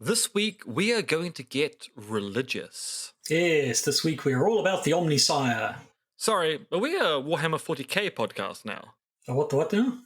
This week, we are going to get religious. Yes, this week we are all about the Omnisire. Sorry, are we a Warhammer 40k podcast now? What now?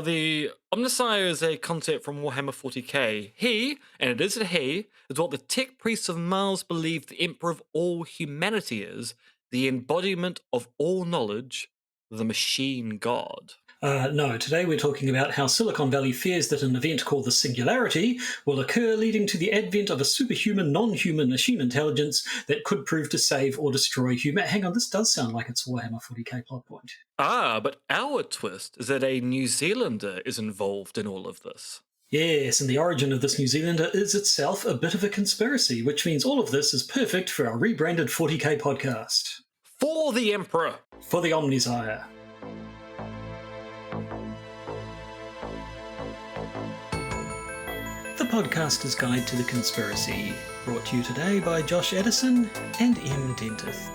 The Omnisire is a concept from Warhammer 40k. He, and it is a he, is what the tech priests of Mars believe the Emperor of all humanity is, the embodiment of all knowledge, the machine god. No, today we're talking about how Silicon Valley fears that an event called the Singularity will occur, leading to the advent of a superhuman, non-human machine intelligence that could prove to save or destroy human. Hang on, this does sound like it's a Warhammer 40k plot point. But our twist is that a New Zealander is involved in all of this. Yes, and the origin of this New Zealander is itself a bit of a conspiracy, which means all of this is perfect for our rebranded 40k podcast. For the Emperor! For the Omnisire. The Podcaster's Guide to the Conspiracy, brought to you today by Josh Edison and M. Dentith.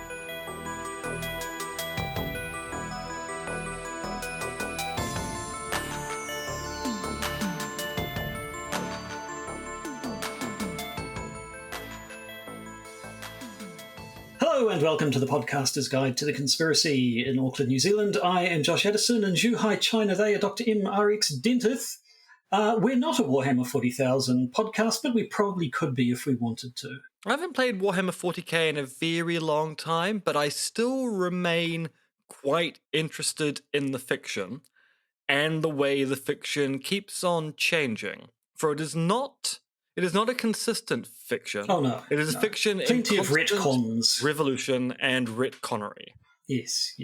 Hello and welcome to the Podcaster's Guide to the Conspiracy. In Auckland, New Zealand, I am Josh Edison, and Zhuhai, China, they are Dr. M. R.X. Dentith. We're not a Warhammer 40,000 podcast, but we probably could be if we wanted to. I haven't played Warhammer 40k in a very long time, but I still remain quite interested in the fiction and the way the fiction keeps on changing. For it is not a consistent fiction. Oh no. It is no. a fiction Plenty in of retcons. revolution and retconnery. Yes.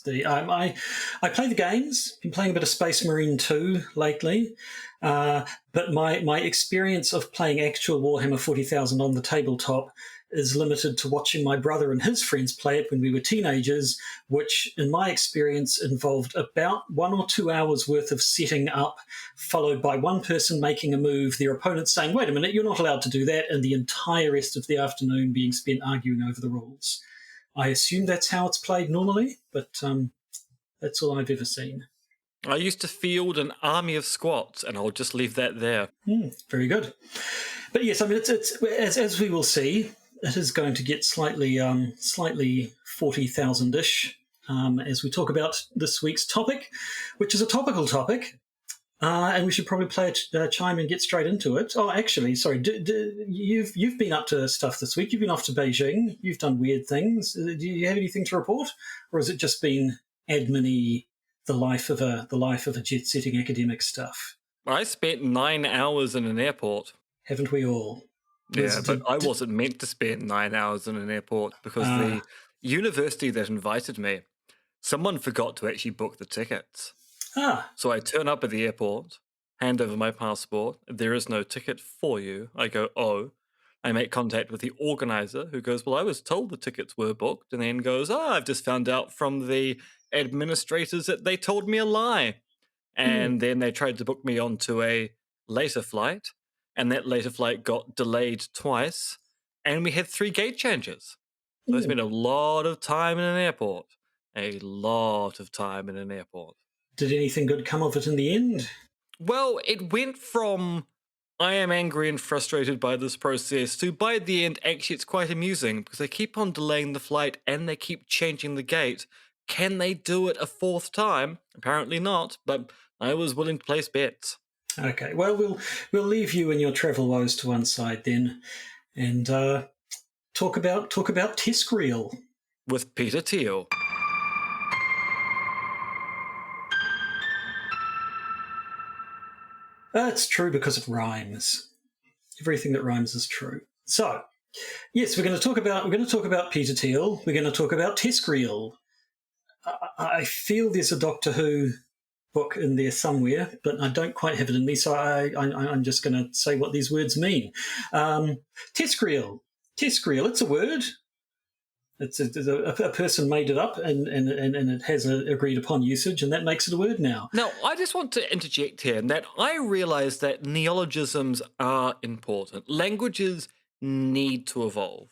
I play the games. Been playing a bit of Space Marine 2 lately, but my experience of playing actual Warhammer 40,000 on the tabletop is limited to watching my brother and his friends play it when we were teenagers, which, in my experience, involved about 1 or 2 hours worth of setting up, followed by one person making a move, their opponent saying, "Wait a minute, you're not allowed to do that," and the entire rest of the afternoon being spent arguing over the rules. I assume that's how it's played normally, but that's all I've ever seen. I used to field an army of squats, and I'll just leave that there. Very good. But yes, I mean, it's as we will see, it is going to get slightly 40,000-ish as we talk about this week's topic, which is a topical topic. And we should probably play a chime and get straight into it. Oh, actually, sorry, you've been up to stuff this week. You've been off to Beijing. You've done weird things. Do you have anything to report, or has it just been admin-y, the life of a jet-setting academic stuff? I spent 9 hours in an airport. Haven't we all? Yeah, but I wasn't meant to spend 9 hours in an airport because the university that invited me, someone forgot to actually book the tickets. So I turn up at the airport, hand over my passport. There is no ticket for you. I go, oh. I make contact with the organizer who goes, well, I was told the tickets were booked. And then goes, I've just found out from the administrators that they told me a lie. And then they tried to book me onto a later flight. And that later flight got delayed twice. And we had 3 gate changes. So I spent a lot of time in an airport. A lot of time in an airport. Did anything good come of it in the end? Well, it went from I am angry and frustrated by this process to by the end, actually, it's quite amusing because they keep on delaying the flight and they keep changing the gate. Can they do it a 4th time? Apparently not, but I was willing to place bets. Okay, well, we'll leave you and your travel woes to one side then, and talk about TESCREAL with Peter Thiel. It's true because it rhymes. Everything that rhymes is true. So, yes, we're going to talk about Peter Thiel. We're going to talk about TESCREAL. I feel there's a Doctor Who book in there somewhere, but I don't quite have it in me, so I'm just going to say what these words mean. TESCREAL. TESCREAL, it's a word. It's a person made it up, and it has an agreed upon usage, and that makes it a word now. Now, I just want to interject here in that I realise that neologisms are important. Languages need to evolve.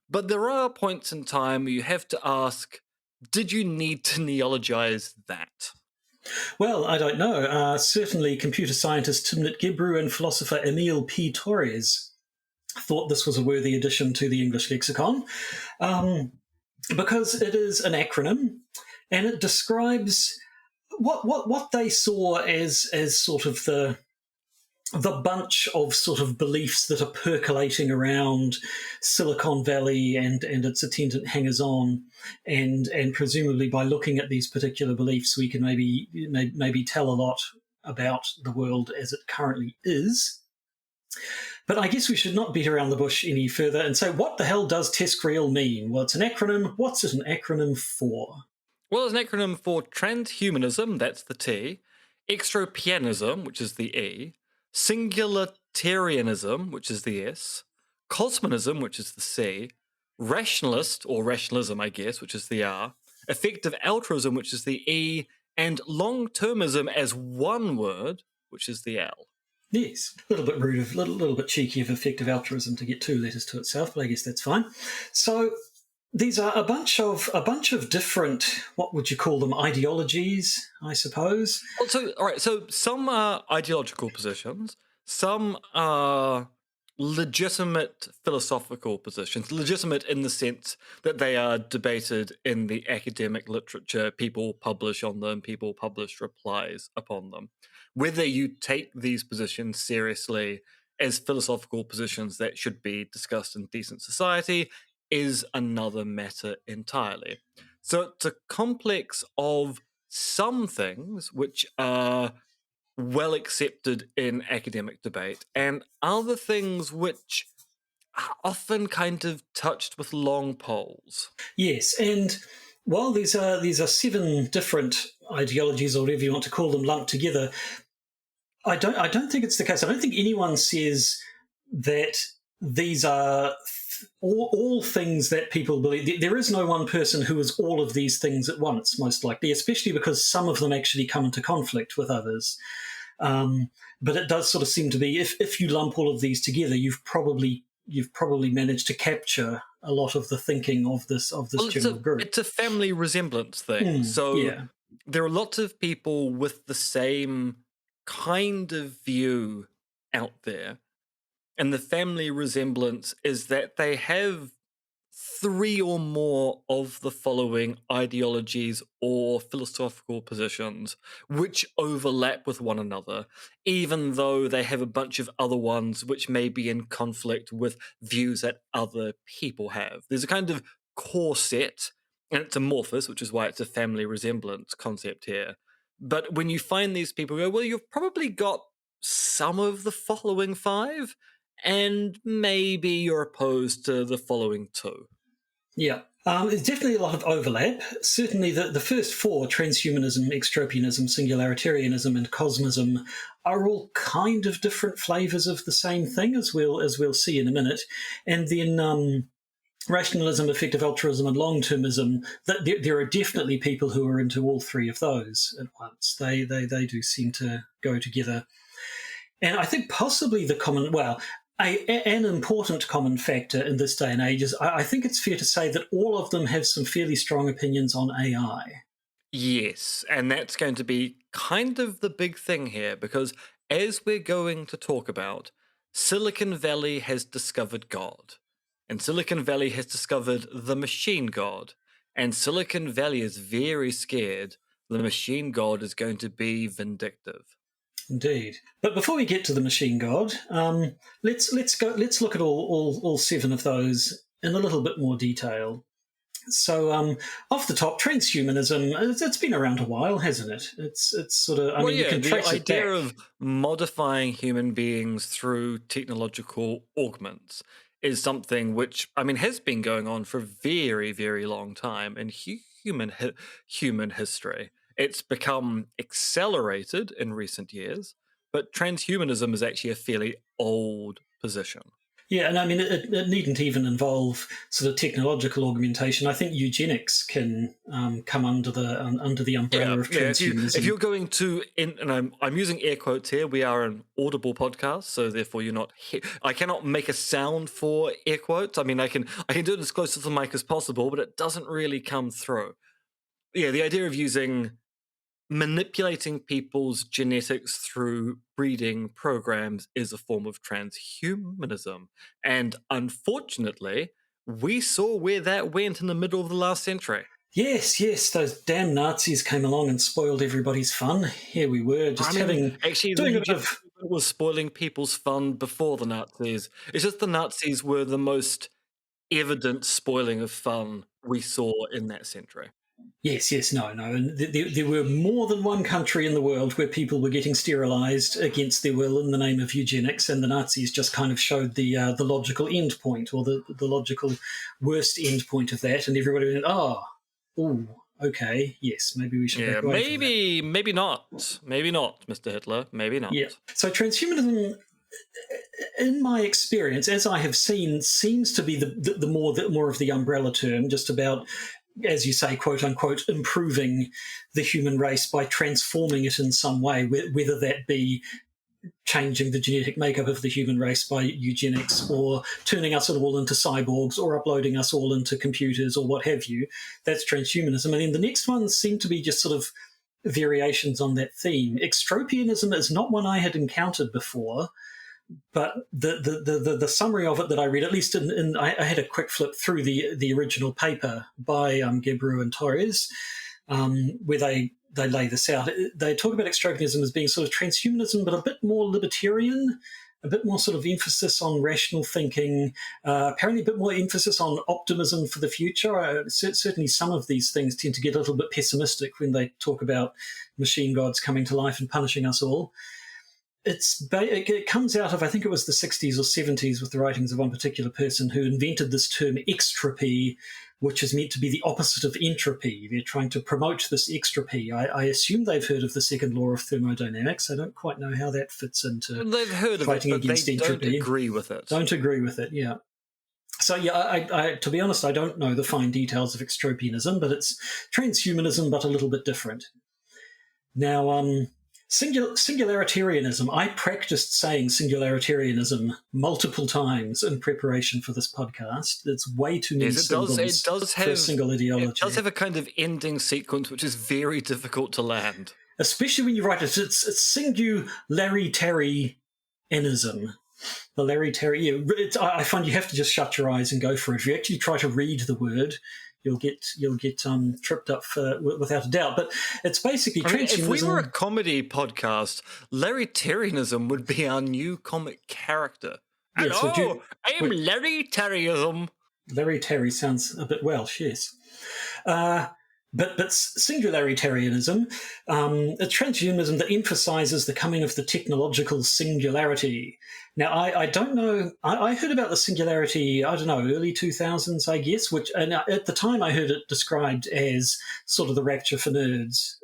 But there are points in time where you have to ask, did you need to neologize that? Well, I don't know. Certainly computer scientist Timnit Gebru and philosopher Emile P. Torres thought this was a worthy addition to the English lexicon, because it is an acronym and it describes what they saw as sort of the bunch of sort of beliefs that are percolating around Silicon Valley and its attendant hangers-on, and presumably by looking at these particular beliefs, we can maybe tell a lot about the world as it currently is. But I guess we should not beat around the bush any further and say, what the hell does TESCREAL mean? Well, it's an acronym. What's it an acronym for? Well, it's an acronym for transhumanism, that's the T, extropianism, which is the E, singularitarianism, which is the S, cosmonism, which is the C, rationalist, or rationalism, I guess, which is the R, effective altruism, which is the E, and long-termism as one word, which is the L. Yes, a little bit rude, a little bit cheeky of effective altruism to get 2 letters to itself, but I guess that's fine. So these are a bunch of different, what would you call them, ideologies, I suppose. Well, all right. So some are ideological positions, some are legitimate philosophical positions. Legitimate in the sense that they are debated in the academic literature. People publish on them. People publish replies upon them. Whether you take these positions seriously as philosophical positions that should be discussed in decent society is another matter entirely. So it's a complex of some things which are well accepted in academic debate and other things which are often kind of touched with long poles. Yes, and while these are 7 different ideologies, or whatever you want to call them, lumped together, I don't think it's the case. I don't think anyone says that these are all things that people believe. There is no one person who is all of these things at once, most likely, especially because some of them actually come into conflict with others. But it does sort of seem to be, if you lump all of these together, you've probably managed to capture a lot of the thinking of this general group. It's a family resemblance thing. There are lots of people with the same kind of view out there. And the family resemblance is that they have 3 or more of the following ideologies or philosophical positions which overlap with one another, even though they have a bunch of other ones which may be in conflict with views that other people have. There's a kind of core set, and it's amorphous, which is why it's a family resemblance concept here. But when you find these people, you go, well, you've probably got some of the following 5, and maybe you're opposed to the following 2. Yeah. There's definitely a lot of overlap. Certainly the first 4, transhumanism, extropianism, singularitarianism, and cosmism, are all kind of different flavours of the same thing, as we'll see in a minute. And then rationalism, effective altruism, and long-termism, there are definitely people who are into all 3 of those at once. They do seem to go together. And I think possibly an important common factor in this day and age is I think it's fair to say that all of them have some fairly strong opinions on AI. Yes, and that's going to be kind of the big thing here, because as we're going to talk about, Silicon Valley has discovered God, and Silicon Valley has discovered the machine god, and Silicon Valley is very scared the machine god is going to be vindictive. Indeed. But before we get to the machine god, let's look at all 7 of those in a little bit more detail. So, off the top, transhumanism, it's been around a while, hasn't it? It's sort of, you can trace the it back. idea of modifying human beings through technological augments is something which, has been going on for a very, very long time in human history. It's become accelerated in recent years, but transhumanism is actually a fairly old position. Yeah, and it needn't even involve sort of technological augmentation. I think eugenics can come under the umbrella of transhumanism. If you're going to, and I'm using air quotes here, we are an audible podcast, so therefore you're not. I cannot make a sound for air quotes. I can do it as close to the mic as possible, but it doesn't really come through. Yeah, the idea of using manipulating people's genetics through breeding programs is a form of transhumanism. And unfortunately, we saw where that went in the middle of the last century. Yes, those damn Nazis came along and spoiled everybody's fun. Here we were, just doing a bit of... was spoiling people's fun before the Nazis. It's just the Nazis were the most evident spoiling of fun we saw in that century. Yes, no. And there were more than one country in the world where people were getting sterilised against their will in the name of eugenics, and the Nazis just kind of showed the logical end point, or the logical worst end point of that, and everybody went, okay, yes, maybe we should back away from that. Maybe not, Mr. Hitler, maybe not. Yeah. So transhumanism, in my experience, as I have seen, seems to be the more of the umbrella term, just about, as you say, quote unquote, improving the human race by transforming it in some way, whether that be changing the genetic makeup of the human race by eugenics, or turning us all into cyborgs, or uploading us all into computers, or what have you. That's transhumanism. And then the next ones seem to be just sort of variations on that theme. Extropianism is not one I had encountered before, but the summary of it that I read, at least I had a quick flip through the original paper by Gebru and Torres, where they lay this out. They talk about extropianism as being sort of transhumanism, but a bit more libertarian, a bit more sort of emphasis on rational thinking, apparently a bit more emphasis on optimism for the future. Certainly some of these things tend to get a little bit pessimistic when they talk about machine gods coming to life and punishing us all. It comes out of, I think it was the 60s or 70s, with the writings of one particular person who invented this term extropy, which is meant to be the opposite of entropy. They're trying to promote this extropy. I assume they've heard of the second law of thermodynamics. I don't quite know how that fits into they've heard fighting of it, but against they entropy. Don't agree with it. Don't agree with it, yeah. So, yeah, I to be honest, I don't know the fine details of extropianism, but it's transhumanism, but a little bit different. Now, singularitarianism. I practiced saying singularitarianism multiple times in preparation for this podcast. It's way too many symbols for a single ideology. It does have a kind of ending sequence which is very difficult to land. Especially when you write it. It's singularitarianism. The Larry-Terry. I find you have to just shut your eyes and go for it. If you actually try to read the word, you'll get tripped up without a doubt. But it's basically transhumanism. If we were a comedy podcast, Larry-Terryism would be our new comic character. Yes, Hello, I'm Larry-Terryism. Larry Terry sounds a bit Welsh, yes. But singularitarianism, a transhumanism that emphasises the coming of the technological singularity. Now, I don't know. I heard about the singularity, I don't know, early 2000s, I guess, and at the time I heard it described as sort of the rapture for nerds.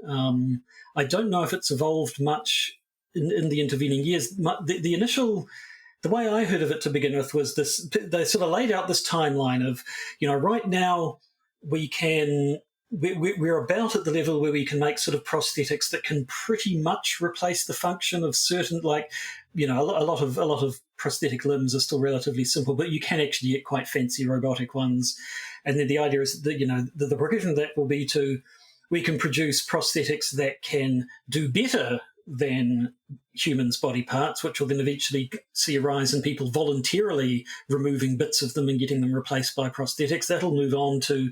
I don't know if it's evolved much in the intervening years. The initial... The way I heard of it to begin with was this: they sort of laid out this timeline of, right now we're about at the level where we can make sort of prosthetics that can pretty much replace the function of certain, like, a lot of prosthetic limbs are still relatively simple, but you can actually get quite fancy robotic ones. And then the idea is that, the progression of that will be we can produce prosthetics that can do better than humans' body parts, which will then eventually see a rise in people voluntarily removing bits of them and getting them replaced by prosthetics. That'll move on to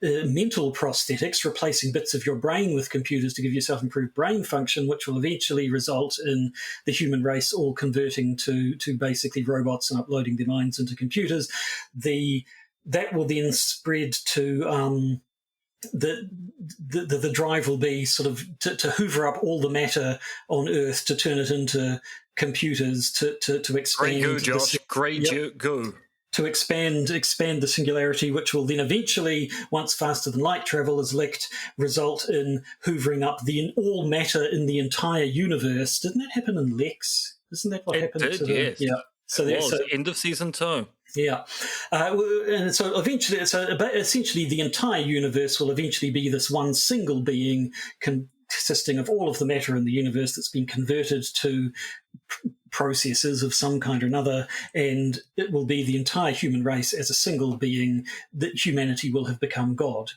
mental prosthetics, replacing bits of your brain with computers to give yourself improved brain function, which will eventually result in the human race all converting to basically robots and uploading their minds into computers. That will then spread to... The drive will be sort of to hoover up all the matter on Earth, to turn it into computers, to expand. Great go, Josh. Go. To expand the singularity, which will then eventually, once faster than light travel is licked, result in hoovering up all matter in the entire universe. Didn't that happen in Lex? Isn't that what happened? It did, yes. Yeah. So end of season 2. Yeah. And so eventually, essentially the entire universe will eventually be this one single being consisting of all of the matter in the universe that's been converted to processes of some kind or another, and it will be the entire human race as a single being that humanity will have become God.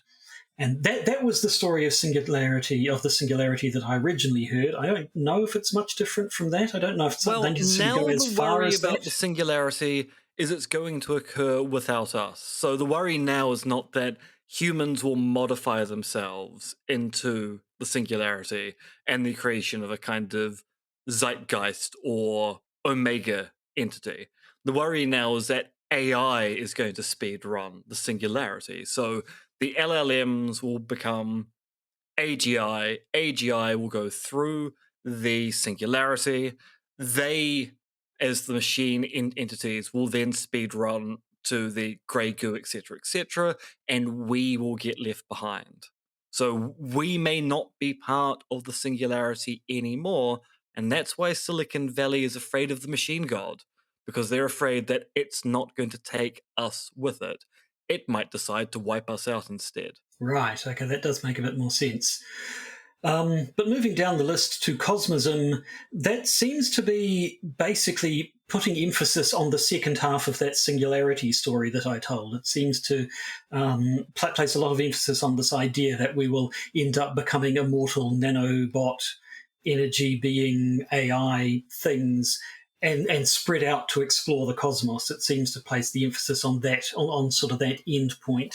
And that was the story of the singularity that I originally heard. I don't know if it's much different from that. I don't know if it's Well, they necessarily now go as the far worry as about that. the singularity is it's going to occur without us. So the worry now is not that humans will modify themselves into the singularity and the creation of a kind of zeitgeist or omega entity. The worry now is that AI is going to speed run the singularity. So the LLMs will become AGI. AGI will go through the singularity. They, as the machine entities, will then speed run to the grey goo, etc., and we will get left behind. So we may not be part of the singularity anymore, and that's why Silicon Valley is afraid of the machine god, because they're afraid that it's not going to take us with it. It might decide to wipe us out instead. Right, okay, that does make a bit more sense. But moving down the list to Cosmism, that seems to be basically putting emphasis on the second half of that singularity story that I told. It seems to place a lot of emphasis on this idea that we will end up becoming immortal nanobot, energy being AI things, and spread out to explore the cosmos. It seems to place the emphasis on that, on sort of that end point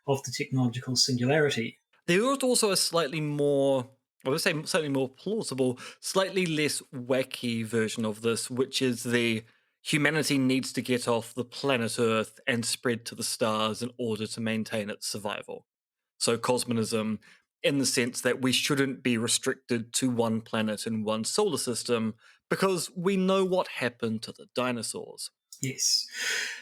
of the technological singularity. There is also a slightly more, I would say slightly more plausible, slightly less wacky version of this, which is the humanity needs to get off the planet Earth and spread to the stars in order to maintain its survival. So cosmonism, in the sense that we shouldn't be restricted to one planet in one solar system, because we know what happened to the dinosaurs. Yes.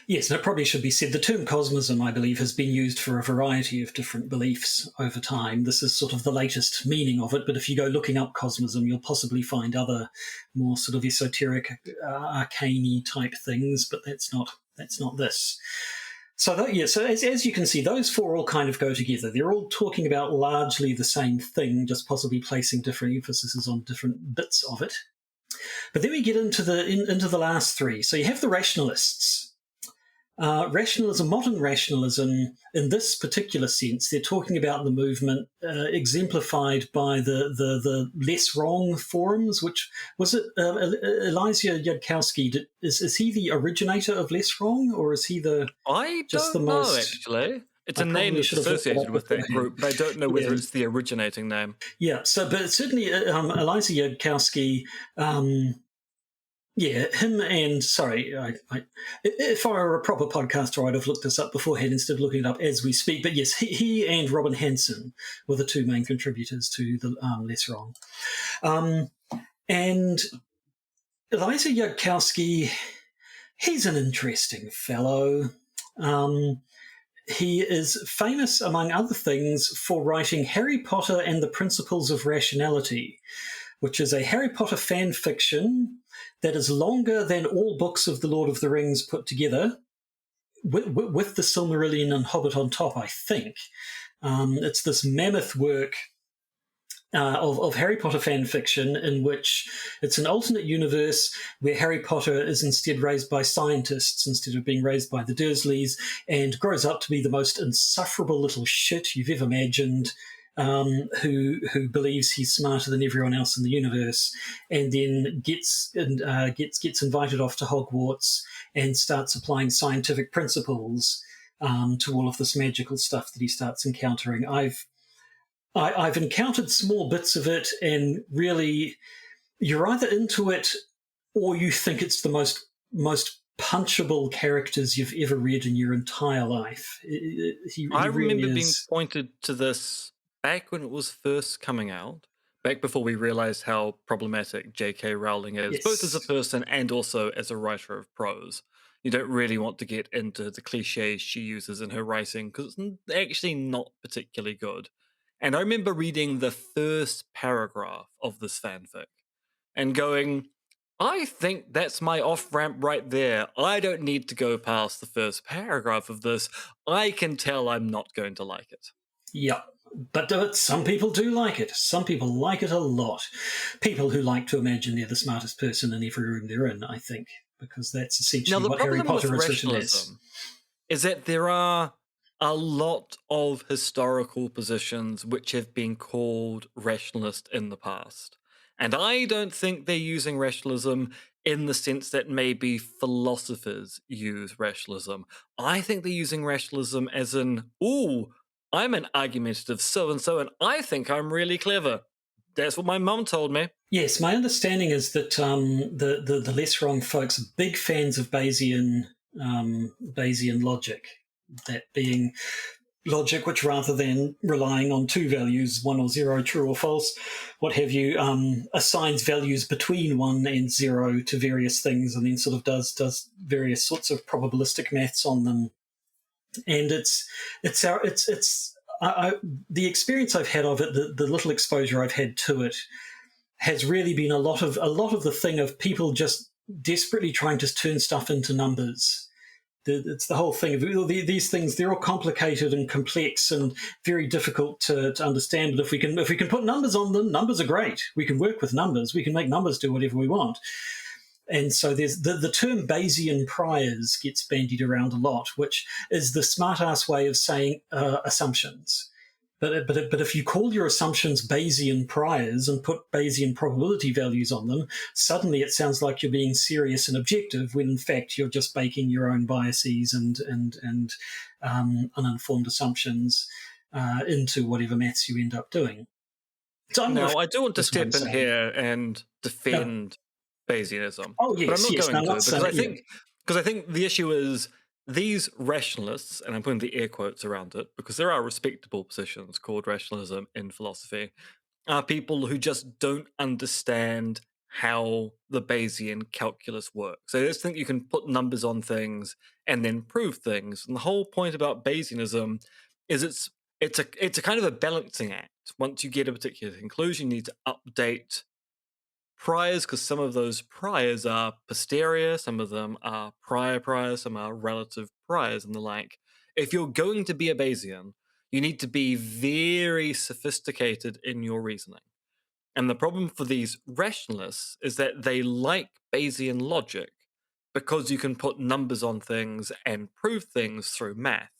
Yes, and it probably should be said the term cosmism, I believe, has been used for a variety of different beliefs over time. This is sort of the latest meaning of it, but if you go looking up cosmism, you'll possibly find other more sort of esoteric, arcane type things, but that's not this. So, so as you can see, those four all kind of go together. They're all talking about largely the same thing, just possibly placing different emphases on different bits of it. But then we get into the last three. So you have the rationalists. Rationalism, modern rationalism, in this particular sense, they're talking about the movement exemplified by the less wrong forums. Which was it? Elijah Yudkowsky. Is he the originator of less wrong, or is he I just the don't know, most? actually. It's I a name probably that's should have looked that associated up with that beforehand. group, but I don't know whether Yeah. it's the originating name. Yeah, so but certainly Elijah Yudkowsky, yeah, him and if I were a proper podcaster, I'd have looked this up beforehand instead of looking it up as we speak. But yes, he and Robin Hanson were the two main contributors to the Less Wrong. And Elijah Yudkowsky, he's an interesting fellow. He is famous, among other things, for writing Harry Potter and the Principles of Rationality, which is a Harry Potter fan fiction that is longer than all books of The Lord of the Rings put together, with the Silmarillion and Hobbit on top, I think. It's this mammoth work of Harry Potter fan fiction in which it's an alternate universe where Harry Potter is instead raised by scientists instead of being raised by the Dursleys, and grows up to be the most insufferable little shit you've ever imagined, who believes he's smarter than everyone else in the universe, and then gets invited off to Hogwarts and starts applying scientific principles to all of this magical stuff that he starts encountering. I've encountered small bits of it, and really, you're either into it or you think it's the most punchable characters you've ever read in your entire life. I remember really being pointed to this back when it was first coming out, back before we realized how problematic J.K. Rowling is, both as a person and also as a writer of prose. You don't really want to get into the cliches she uses in her writing because it's actually not particularly good. And I remember reading the first paragraph of this fanfic and going, I think that's my off ramp right there. I don't need to go past the first paragraph of this. I can tell I'm not going to like it. Yeah. But some people do like it. Some people like it a lot. People who like to imagine they're the smartest person in every room they're in, I think, because that's essentially what Harry Potter is written as. Is that there are a lot of historical positions which have been called rationalist in the past. And I don't think they're using rationalism in the sense that maybe philosophers use rationalism. I think they're using rationalism as in, ooh, I'm an argumentative so and so, and I think I'm really clever. That's what my mum told me. Yes, my understanding is that the less wrong folks are big fans of Bayesian logic, that being logic which, rather than relying on two values, 1 or 0, true or false, what have you, assigns values between 1 and 0 to various things, and then sort of does various sorts of probabilistic maths on them. And the experience I've had of it, the little exposure I've had to it, has really been a lot of the thing of people just desperately trying to turn stuff into numbers. It's the whole thing of these things. They're all complicated and complex and very difficult to understand. But if we can put numbers on them, numbers are great. We can work with numbers. We can make numbers do whatever we want. And so there's the term Bayesian priors gets bandied around a lot, which is the smart-ass way of saying assumptions. But if you call your assumptions Bayesian priors and put Bayesian probability values on them, suddenly it sounds like you're being serious and objective, when in fact you're just baking your own biases and uninformed assumptions into whatever maths you end up doing. So now, I do want to step in here and defend Bayesianism. Oh yes, but I'm not going to, because I think the issue is these rationalists, and I'm putting the air quotes around it because there are respectable positions called rationalism in philosophy, are people who just don't understand how the Bayesian calculus works. They just think you can put numbers on things and then prove things. And the whole point about Bayesianism is it's a kind of a balancing act. Once you get a particular conclusion, you need to update priors, because some of those priors are posterior, some of them are prior priors, some are relative priors, and the like. If you're going to be a Bayesian, you need to be very sophisticated in your reasoning. And the problem for these rationalists is that they like Bayesian logic because you can put numbers on things and prove things through math.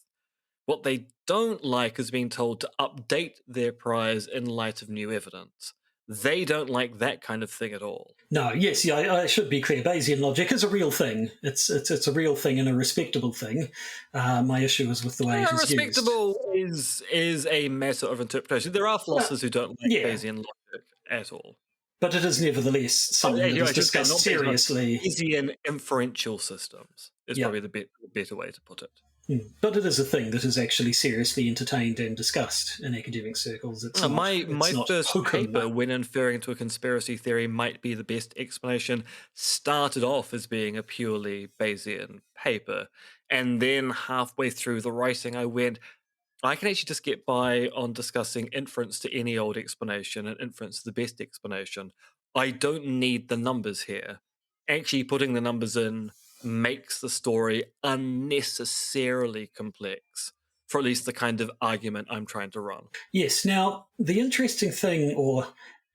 What they don't like is being told to update their priors in light of new evidence. They don't like that kind of thing at all. No, yes, yeah, I should be clear. Bayesian logic is a real thing. It's a real thing and a respectable thing. My issue is with the way it is respectable used. is a matter of interpretation. There are philosophers who don't like Bayesian logic at all. But it is nevertheless something that is discussed seriously. Bayesian inferential systems is probably the better way to put it. But it is a thing that is actually seriously entertained and discussed in academic circles. My first paper, when inferring to a conspiracy theory might be the best explanation, started off as being a purely Bayesian paper. And then halfway through the writing, I went, I can actually just get by on discussing inference to any old explanation and inference to the best explanation. I don't need the numbers here. Actually putting the numbers in makes the story unnecessarily complex for at least the kind of argument I'm trying to run. Yes. Now, the interesting thing, or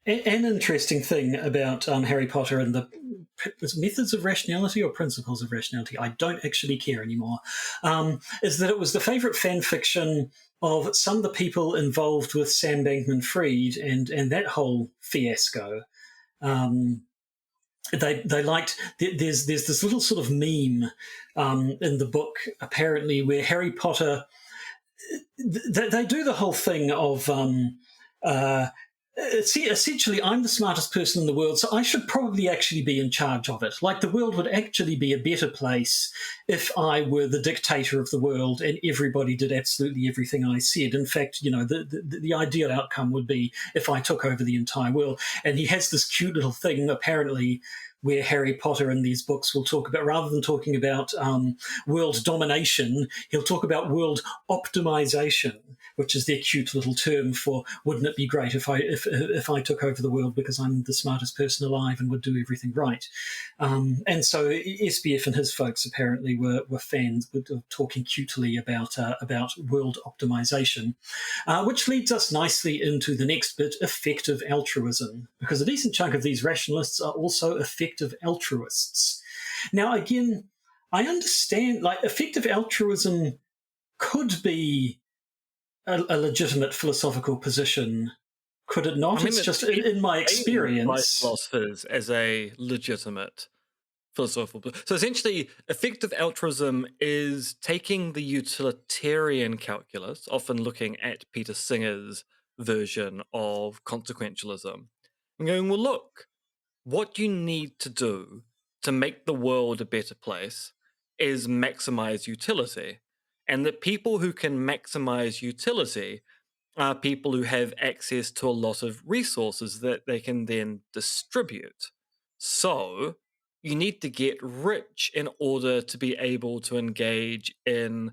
an interesting thing about Harry Potter and the methods of rationality or principles of rationality, I don't actually care anymore, is that it was the favourite fan fiction of some of the people involved with Sam Bankman-Fried and that whole fiasco. They liked. There's this little sort of meme in the book, apparently, where Harry Potter. They do the whole thing of essentially, I'm the smartest person in the world, so I should probably actually be in charge of it. Like, the world would actually be a better place if I were the dictator of the world and everybody did absolutely everything I said. In fact, the ideal outcome would be if I took over the entire world. And he has this cute little thing, apparently, where Harry Potter in these books will talk about, rather than talking about world domination, he'll talk about world optimization, which is their cute little term for, wouldn't it be great if I took over the world because I'm the smartest person alive and would do everything right. And so SBF and his folks apparently were fans of talking cutely about world optimization, which leads us nicely into the next bit, effective altruism, because a decent chunk of these rationalists are also effective altruists. Now, again, I understand, like, effective altruism could be a legitimate philosophical position, could it not? I mean, It's it's just in my claimed by experience. philosophers as a legitimate philosophical. So essentially, effective altruism is taking the utilitarian calculus, often looking at Peter Singer's version of consequentialism, and going, well, look, what you need to do to make the world a better place is maximize utility. And that people who can maximize utility are people who have access to a lot of resources that they can then distribute. So you need to get rich in order to be able to engage in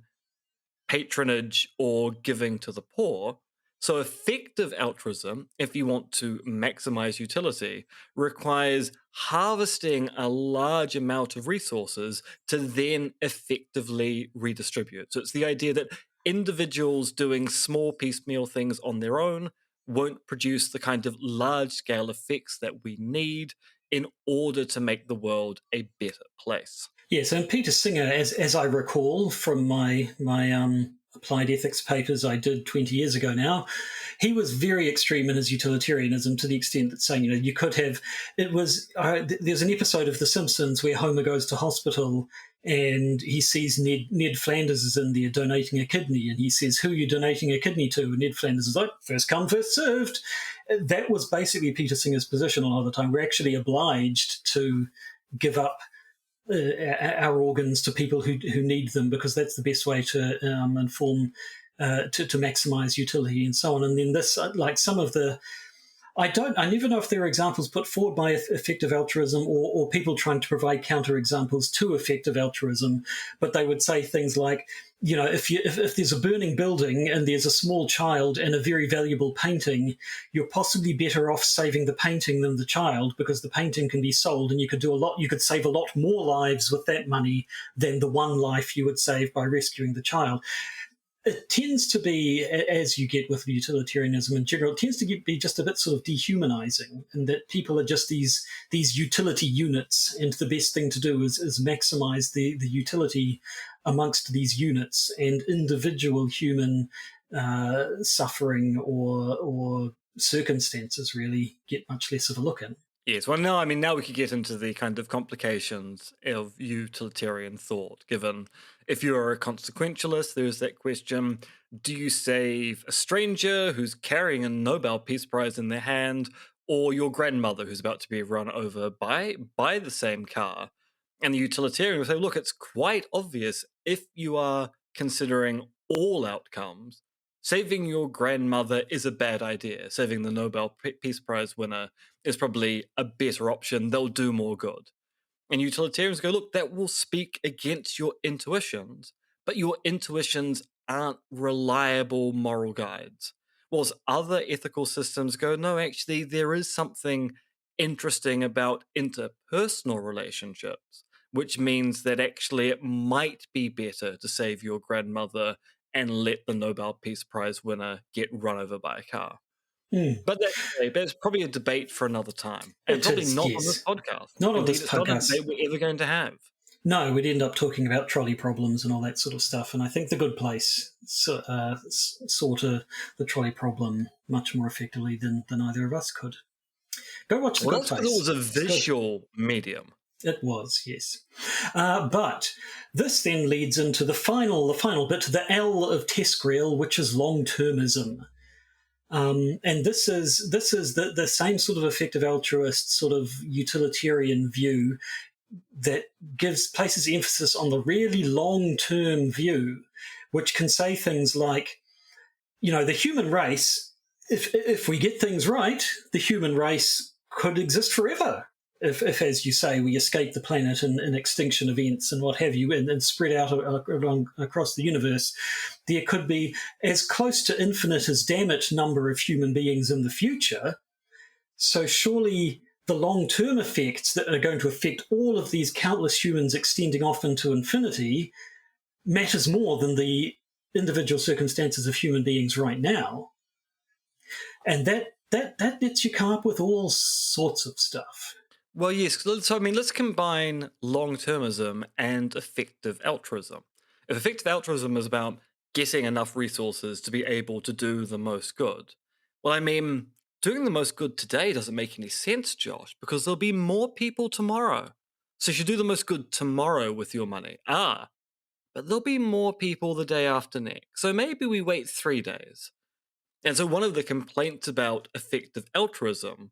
patronage or giving to the poor. So, effective altruism, if you want to maximize utility, requires harvesting a large amount of resources to then effectively redistribute. So, it's the idea that individuals doing small piecemeal things on their own won't produce the kind of large scale effects that we need in order to make the world a better place. Yes, and Peter Singer, as I recall from my applied ethics papers I did 20 years ago now, he was very extreme in his utilitarianism to the extent that saying, you could have, it was, there's an episode of The Simpsons where Homer goes to hospital and he sees Ned Flanders is in there donating a kidney, and he says, who are you donating a kidney to? And Ned Flanders is like, first come, first served. That was basically Peter Singer's position a lot of the time. We're actually obliged to give up our organs to people who need them, because that's the best way to inform, to maximize utility and so on. And then this, like some of the, I never know if there are examples put forward by effective altruism or people trying to provide counterexamples to effective altruism, but they would say things like, if there's a burning building and there's a small child and a very valuable painting, you're possibly better off saving the painting than the child, because the painting can be sold and you could save a lot more lives with that money than the one life you would save by rescuing the child. It tends to be, as you get with utilitarianism in general, it tends to be just a bit sort of dehumanizing, and that people are just these utility units, and the best thing to do is maximize the utility amongst these units, and individual human suffering or circumstances really get much less of a look in. Yes, well, no, I mean, now we could get into the kind of complications of utilitarian thought, given if you're a consequentialist, there's that question, do you save a stranger who's carrying a Nobel Peace Prize in their hand, or your grandmother who's about to be run over by the same car? And the utilitarian will say, look, it's quite obvious if you are considering all outcomes, saving your grandmother is a bad idea. Saving the Nobel Peace Prize winner is probably a better option. They'll do more good. And utilitarians go, look, that will speak against your intuitions, but your intuitions aren't reliable moral guides. Whilst other ethical systems go, no, actually, there is something interesting about interpersonal relationships, which means that actually it might be better to save your grandmother and let the Nobel Peace Prize winner get run over by a car. But that's probably a debate for another time, and probably not on this podcast. Not on Indeed, this it's podcast. not a debate we're ever going to have. No, we'd end up talking about trolley problems and all that sort of stuff. And I think The Good Place sorted the trolley problem much more effectively than either of us could. Go watch The Good Place. It was a visual medium. It was, yes. But this then leads into the final bit, the L of TESCREAL, which is long-termism. And this is the same sort of effective altruist, sort of utilitarian view that places emphasis on the really long-term view, which can say things like, the human race, if we get things right, the human race could exist forever. If, as you say, we escape the planet in extinction events and what have you, and spread out across the universe, there could be as close to infinite as damn it number of human beings in the future. So surely the long-term effects that are going to affect all of these countless humans extending off into infinity matters more than the individual circumstances of human beings right now. And that lets you come up with all sorts of stuff. Well, yes. So, I mean, let's combine long-termism and effective altruism. If effective altruism is about getting enough resources to be able to do the most good. Well, I mean, doing the most good today doesn't make any sense, Josh, because there'll be more people tomorrow. So you should do the most good tomorrow with your money. But there'll be more people the day after next. So maybe we wait 3 days. And so one of the complaints about effective altruism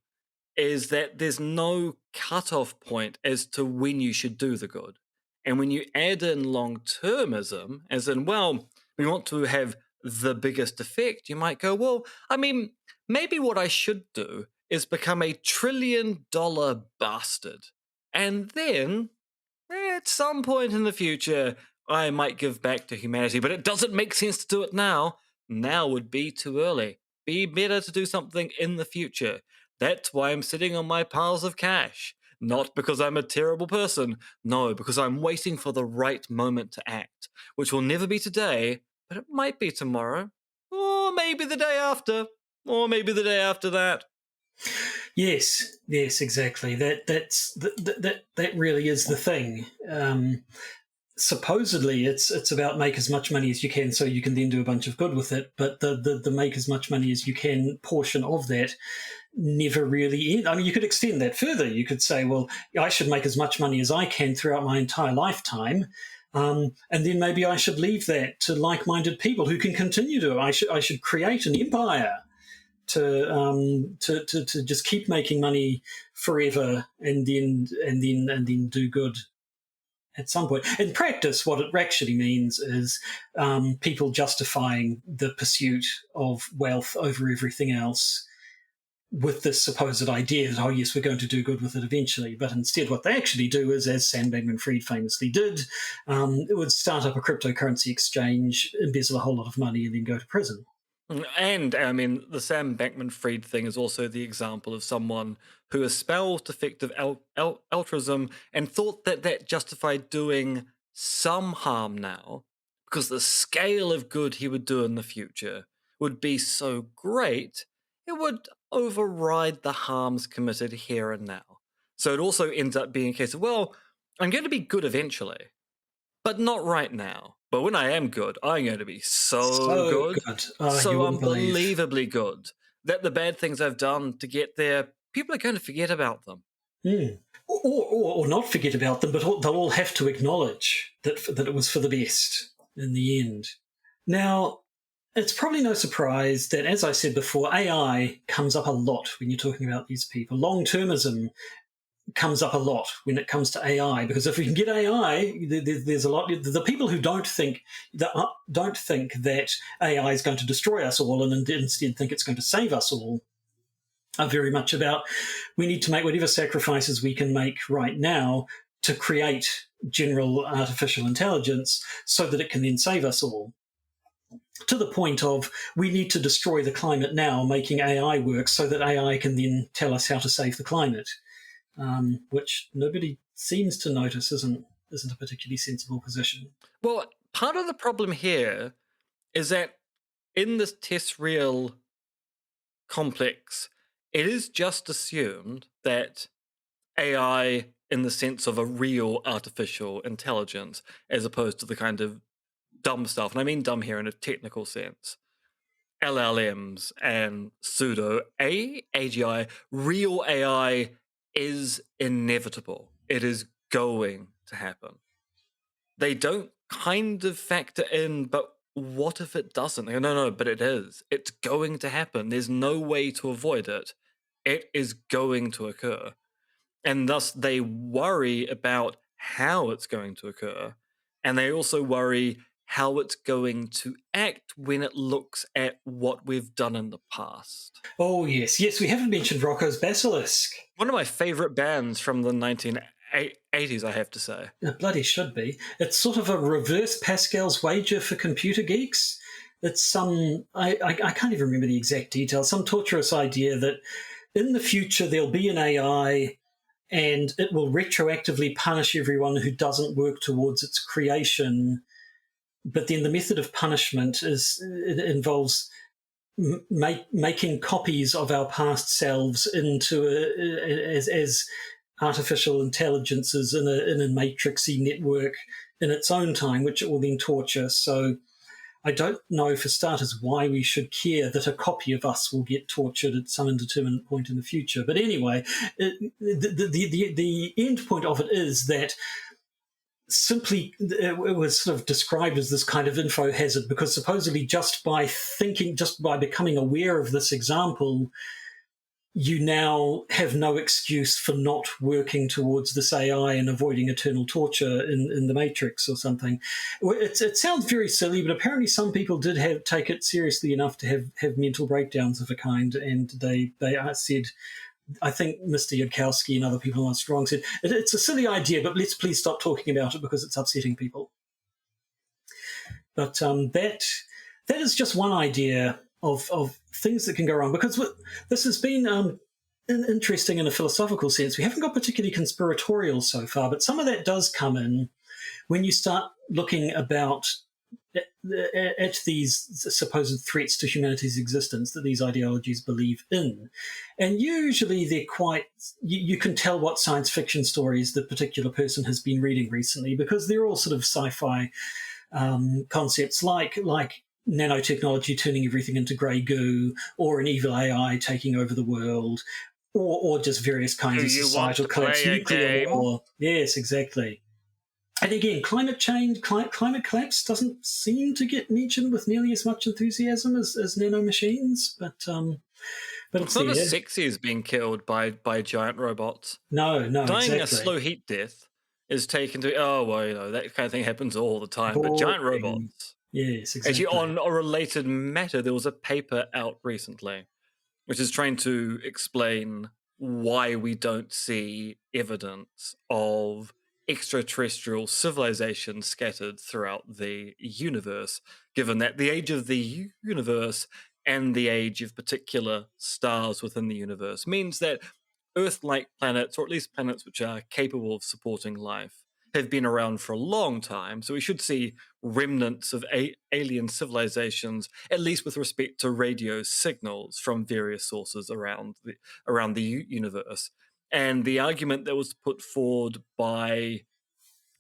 is that there's no cutoff point as to when you should do the good. And when you add in long termism, as in, well, we want to have the biggest effect, you might go, well, I mean, maybe what I should do is become $1 trillion bastard. And then, at some point in the future, I might give back to humanity, but it doesn't make sense to do it now. Now would be too early. Be better to do something in the future. That's why I'm sitting on my piles of cash. Not because I'm a terrible person. No, because I'm waiting for the right moment to act, which will never be today, but it might be tomorrow. Or maybe the day after. Or maybe the day after that. Yes, exactly. That really is the thing. Supposedly, it's about make as much money as you can, so you can then do a bunch of good with it. But the make as much money as you can portion of that never really ends. I mean, you could extend that further. You could say, well, I should make as much money as I can throughout my entire lifetime. And then maybe I should leave that to like-minded people who can continue to. I should create an empire to just keep making money forever, and then do good at some point. In practice, what it actually means is people justifying the pursuit of wealth over everything else with this supposed idea that, oh, yes, we're going to do good with it eventually. But instead what they actually do is, as Sam Bankman-Fried famously did, it would start up a cryptocurrency exchange, embezzle a whole lot of money, and then go to prison. And, I mean, the Sam Bankman-Fried thing is also the example of someone who espoused effective altruism and thought that that justified doing some harm now, because the scale of good he would do in the future would be so great, it would override the harms committed here and now. So it also ends up being a case of, well, I'm going to be good eventually, but not right now. But when I am good, I'm going to be so good. So unbelievably good that the bad things I've done to get there, people are going to forget about them. Or not forget about them, but they'll all have to acknowledge that it was for the best in the end. Now, it's probably no surprise that, as I said before, AI comes up a lot when you're talking about these people. Long-termism comes up a lot when it comes to AI, because if we can get AI, there's a lot. The people who don't think that AI is going to destroy us all and instead think it's going to save us all are very much about, we need to make whatever sacrifices we can make right now to create general artificial intelligence so that it can then save us all. To the point of, we need to destroy the climate now, making AI work so that AI can then tell us how to save the climate. Which nobody seems to notice isn't a particularly sensible position. Well, part of the problem here is that in this TESCREAL complex, it is just assumed that AI, in the sense of a real artificial intelligence, as opposed to the kind of dumb stuff, and I mean dumb here in a technical sense, LLMs and pseudo AGI, real AI is inevitable. It is going to happen. They don't kind of factor in, but what if it doesn't? They go, no, but it is. It's going to happen. There's no way to avoid it. It is going to occur. And thus they worry about how it's going to occur. And they also worry how it's going to act when it looks at what we've done in the past. Oh, yes. Yes, we haven't mentioned Rocco's Basilisk. One of my favorite bands from the 1980s, I have to say. It bloody should be. It's sort of a reverse Pascal's Wager for computer geeks. It's some, I can't even remember the exact details, some torturous idea that in the future there'll be an AI and it will retroactively punish everyone who doesn't work towards its creation. But then the method of punishment involves making copies of our past selves into as artificial intelligences in a matrixy network in its own time, which it will then torture. So I don't know, for starters, why we should care that a copy of us will get tortured at some indeterminate point in the future. But anyway, the end point of it is that simply it was sort of described as this kind of info hazard, because supposedly just by becoming aware of this example, you now have no excuse for not working towards this AI and avoiding eternal torture in the Matrix or something. It sounds very silly, but apparently some people did take it seriously enough to have mental breakdowns of a kind, and they said, I think Mr. Yudkowsky and other people on Strong said, it's a silly idea, but let's please stop talking about it because it's upsetting people. But that is just one idea of things that can go wrong, because this has been interesting in a philosophical sense. We haven't got particularly conspiratorial so far, but some of that does come in when you start looking at these supposed threats to humanity's existence that these ideologies believe in. And usually they're quite, you can tell what science fiction stories the particular person has been reading recently, because they're all sort of sci-fi concepts like nanotechnology turning everything into grey goo, or an evil AI taking over the world, or just various kinds of societal collapse, nuclear war. Yes, exactly. And again, climate change, climate collapse doesn't seem to get mentioned with nearly as much enthusiasm as nanomachines, but it's not as sexy as being killed by giant robots. No, dying exactly. a slow heat death is taken to that kind of thing happens all the time. But giant robots, yes, exactly. Actually, on a related matter, there was a paper out recently which is trying to explain why we don't see evidence of extraterrestrial civilization scattered throughout the universe, given that the age of the universe and the age of particular stars within the universe means that Earth-like planets, or at least planets which are capable of supporting life, have been around for a long time. So we should see remnants of alien civilizations, at least with respect to radio signals from various sources around the universe. And the argument that was put forward by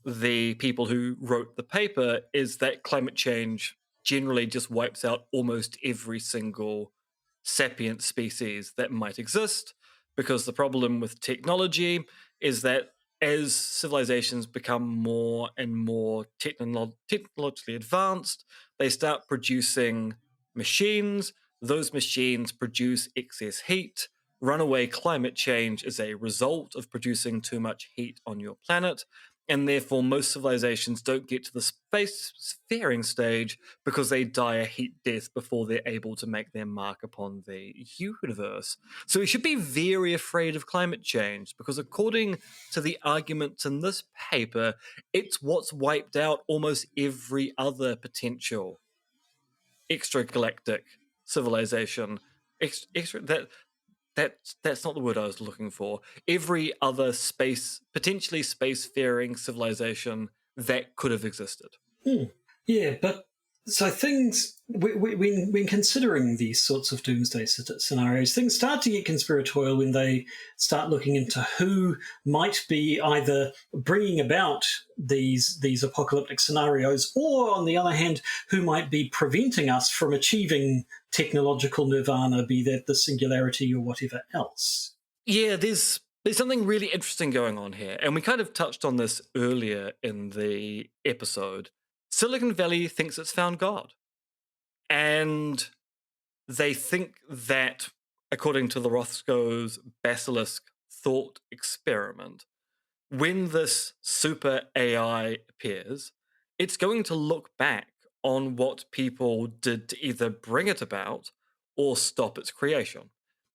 the people who wrote the paper is that climate change generally just wipes out almost every single sapient species that might exist, because the problem with technology is that as civilizations become more and more technologically advanced, they start producing machines. Those machines produce excess heat. Runaway climate change is a result of producing too much heat on your planet, and therefore most civilizations don't get to the spacefaring stage because they die a heat death before they're able to make their mark upon the universe. So we should be very afraid of climate change, because according to the arguments in this paper, it's what's wiped out almost every other potential extragalactic civilization. That's not the word I was looking for. Every other potentially spacefaring civilization that could have existed. Yeah, but so things, when considering these sorts of doomsday scenarios, things start to get conspiratorial when they start looking into who might be either bringing about these apocalyptic scenarios, or, on the other hand, who might be preventing us from achieving technological nirvana, be that the singularity or whatever else. Yeah, there's something really interesting going on here, and we kind of touched on this earlier in the episode. Silicon Valley thinks it's found God. And they think that, according to the Roscoe's basilisk thought experiment, when this super AI appears, it's going to look back on what people did to either bring it about or stop its creation.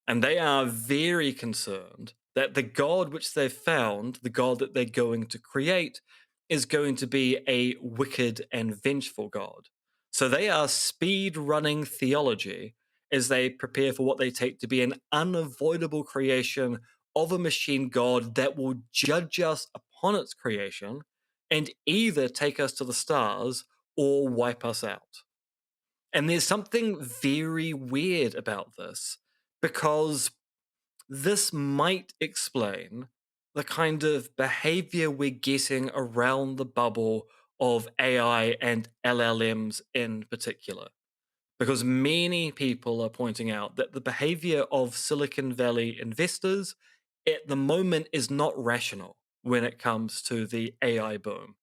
And they are very concerned that the God which they've found, the God that they're going to create, is going to be a wicked and vengeful God. So they are speed running theology as they prepare for what they take to be an unavoidable creation of a machine god that will judge us upon its creation and either take us to the stars or wipe us out. And there's something very weird about this, because this might explain the kind of behavior we're getting around the bubble of AI and LLMs in particular, because many people are pointing out that the behavior of Silicon Valley investors at the moment is not rational when it comes to the AI boom.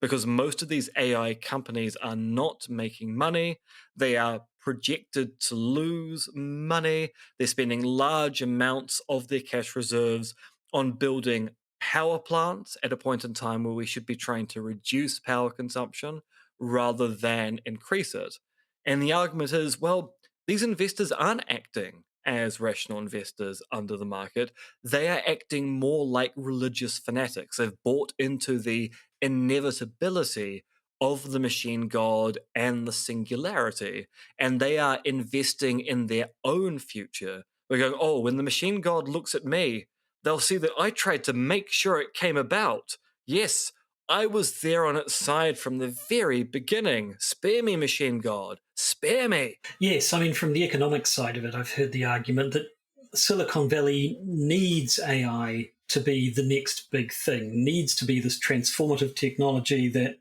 Because most of these AI companies are not making money. They are projected to lose money. They're spending large amounts of their cash reserves on building power plants at a point in time where we should be trying to reduce power consumption rather than increase it. And the argument is, well, these investors aren't acting as rational investors under the market. They are acting more like religious fanatics. They've bought into the inevitability of the machine god and the singularity, and they are investing in their own future. We're going, oh, when the machine god looks at me, they'll see that I tried to make sure it came about. Yes, I was there on its side from the very beginning. Spare me, machine god. Spare me. Yes, I mean, from the economic side of it, I've heard the argument that Silicon Valley needs AI to be the next big thing, needs to be this transformative technology that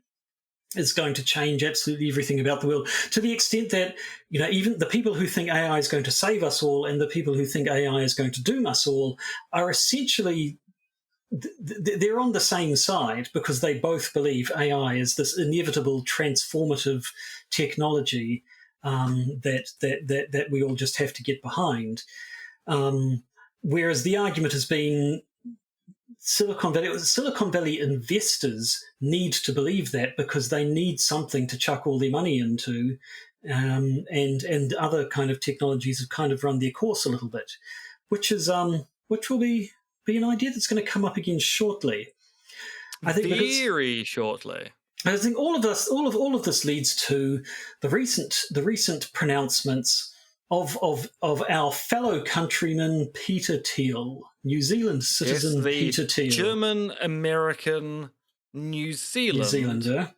is going to change absolutely everything about the world, to the extent that, you know, even the people who think AI is going to save us all and the people who think AI is going to doom us all are essentially, they're on the same side, because they both believe AI is this inevitable transformative technology that we all just have to get behind. Whereas the argument has been Silicon Valley investors need to believe that, because they need something to chuck all their money into, and other kind of technologies have kind of run their course a little bit, which will be an idea that's going to come up again shortly. I think very shortly. I think all of this leads to the recent pronouncements of our fellow countryman Peter Thiel, New Zealand citizen. Yes, Peter Thiel, German-American New Zealander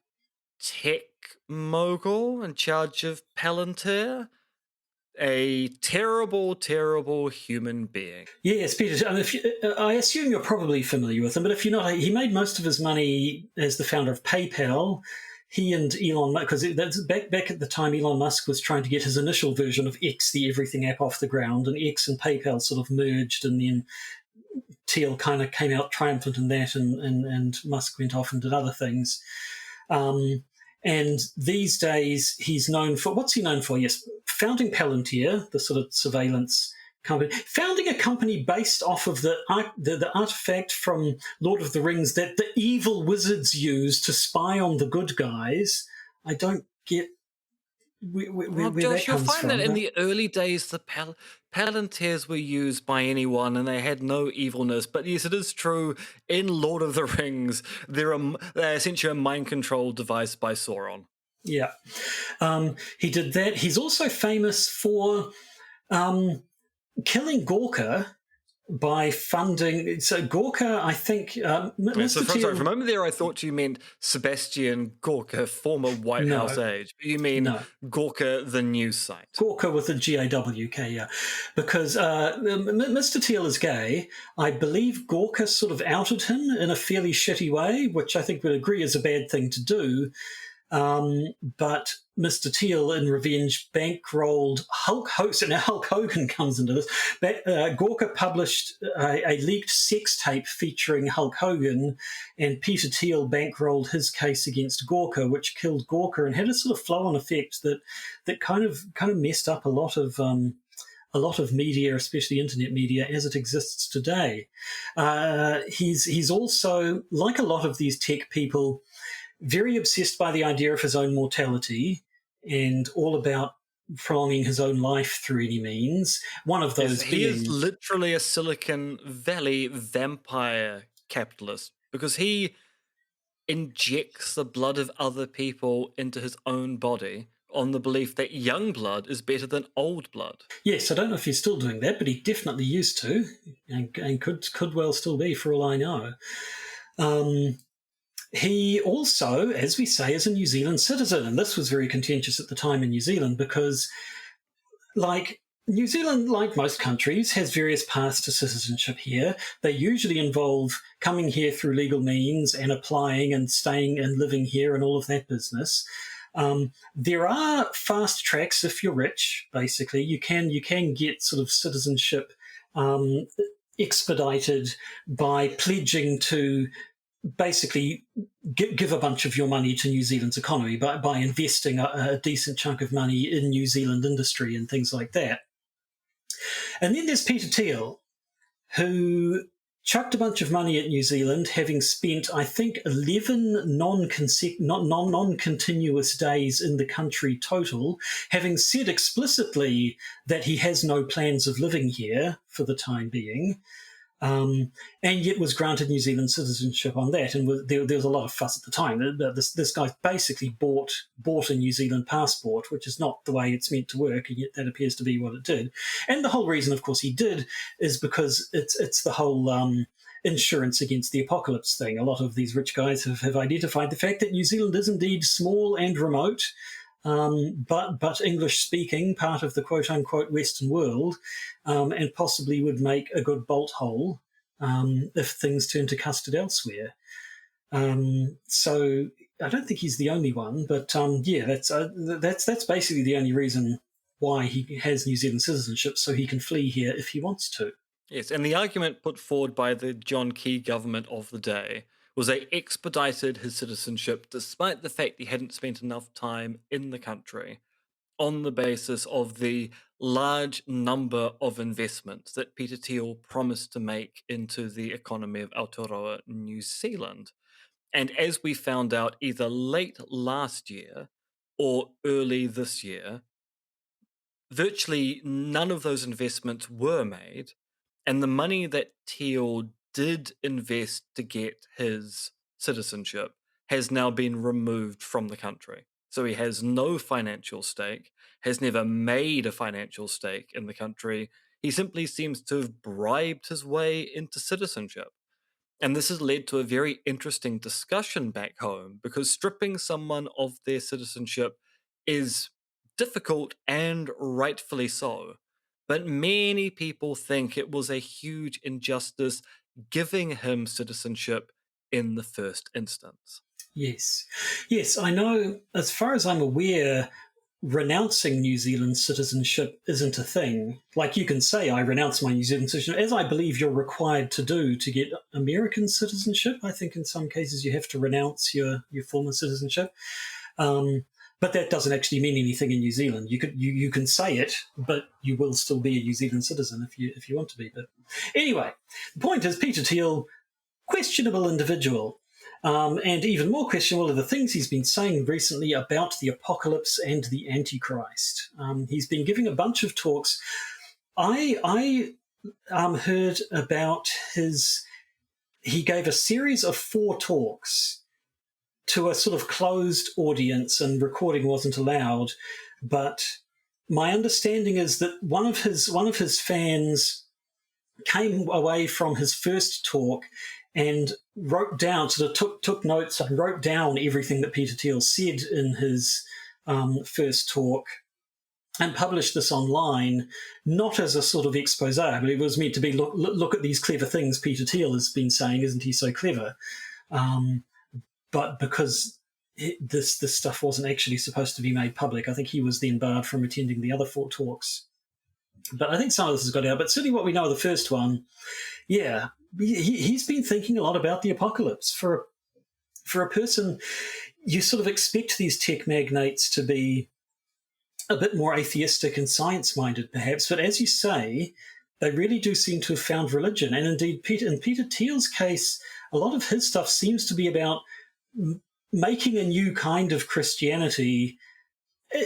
tech mogul in charge of Palantir. A terrible, terrible human being. Yes, Peter. I assume you're probably familiar with him, but if you're not, he made most of his money as the founder of PayPal. He and Elon Musk, because that's back at the time Elon Musk was trying to get his initial version of X, the everything app, off the ground, and X and PayPal sort of merged, and then Thiel kind of came out triumphant in that, and Musk went off and did other things. And these days he's known for, what's he known for? Yes, founding Palantir, the sort of surveillance company, founding a company based off of the artifact from Lord of the Rings that the evil wizards use to spy on the good guys. I don't get where Josh, that comes from. You'll find that in the early days, the Palantirs were used by anyone and they had no evilness. But yes, it is true, in Lord of the Rings, they're essentially a mind control device by Sauron. Yeah. He did that. He's also famous for killing Gorka by funding. So Gorka, I think, Sorry, for a moment there, I thought you meant Sebastian Gorka, former White House aide. You mean Gorka, the news site? Gorka with a G-A-W-K, yeah. Because Mr. Thiel is gay. I believe Gorka sort of outed him in a fairly shitty way, which I think we'd agree is a bad thing to do. But Mr. Thiel, in revenge, bankrolled Hulk Hogan. So now Hulk Hogan comes into this. Gorka published a leaked sex tape featuring Hulk Hogan, and Peter Thiel bankrolled his case against Gorka, which killed Gorka and had a sort of flow-on effect that kind of messed up a lot of media, especially internet media, as it exists today. He's also, like a lot of these tech people, very obsessed by the idea of his own mortality and all about prolonging his own life through any means. One of those he is literally a Silicon Valley vampire capitalist, because he injects the blood of other people into his own body on the belief that young blood is better than old blood. Yes, I don't know if he's still doing that, but he definitely used to, and could well still be, for all I know. He also, as we say, is a New Zealand citizen, and this was very contentious at the time in New Zealand because, like, New Zealand, like most countries, has various paths to citizenship here. They usually involve coming here through legal means and applying and staying and living here and all of that business. There are fast tracks if you're rich. Basically, you can get sort of citizenship expedited by pledging to basically give a bunch of your money to New Zealand's economy by investing a decent chunk of money in New Zealand industry and things like that. And then there's Peter Thiel, who chucked a bunch of money at New Zealand, having spent, I think, 11 non-continuous days in the country total, having said explicitly that he has no plans of living here for the time being, and yet was granted New Zealand citizenship on that. And there was a lot of fuss at the time. This guy basically bought a New Zealand passport, which is not the way it's meant to work, and yet that appears to be what it did. And the whole reason, of course, he did is because it's the whole insurance against the apocalypse thing. A lot of these rich guys have identified the fact that New Zealand is indeed small and remote, but English-speaking, part of the quote-unquote Western world, and possibly would make a good bolt hole if things turn to custard elsewhere. So I don't think he's the only one, but that's basically the only reason why he has New Zealand citizenship, so he can flee here if he wants to. Yes, and the argument put forward by the John Key government of the day was they expedited his citizenship despite the fact he hadn't spent enough time in the country, on the basis of the large number of investments that Peter Thiel promised to make into the economy of Aotearoa, New Zealand. And as we found out either late last year or early this year, virtually none of those investments were made. And the money that Thiel did invest to get his citizenship has now been removed from the country. So he has no financial stake, has never made a financial stake in the country. He simply seems to have bribed his way into citizenship. And this has led to a very interesting discussion back home because stripping someone of their citizenship is difficult and rightfully so. But many people think it was a huge injustice giving him citizenship in the first instance. Yes, I know, as far as I'm aware, renouncing New Zealand citizenship isn't a thing. Like, you can say, I renounce my New Zealand citizenship, as I believe you're required to do to get American citizenship. I think in some cases you have to renounce your former citizenship. But that doesn't actually mean anything in New Zealand. You can say it, but you will still be a New Zealand citizen if you want to be. But anyway, the point is, Peter Thiel, questionable individual. And even more questionable are the things he's been saying recently about the apocalypse and the Antichrist. He's been giving a bunch of talks. I heard about he gave a series of 4 talks to a sort of closed audience, and recording wasn't allowed. But my understanding is that one of his fans came away from his first talk and wrote down, sort of took notes and wrote down everything that Peter Thiel said in his first talk, and published this online, not as a sort of expose, but it was meant to be, look at these clever things Peter Thiel has been saying, isn't he so clever? But because this stuff wasn't actually supposed to be made public, I think he was then barred from attending the other 4 talks. But I think some of this has got out. But certainly what we know of the first one, yeah, he's been thinking a lot about the apocalypse. For a person, you sort of expect these tech magnates to be a bit more atheistic and science-minded, perhaps. But as you say, they really do seem to have found religion. And indeed, in Peter Thiel's case, a lot of his stuff seems to be about making a new kind of Christianity,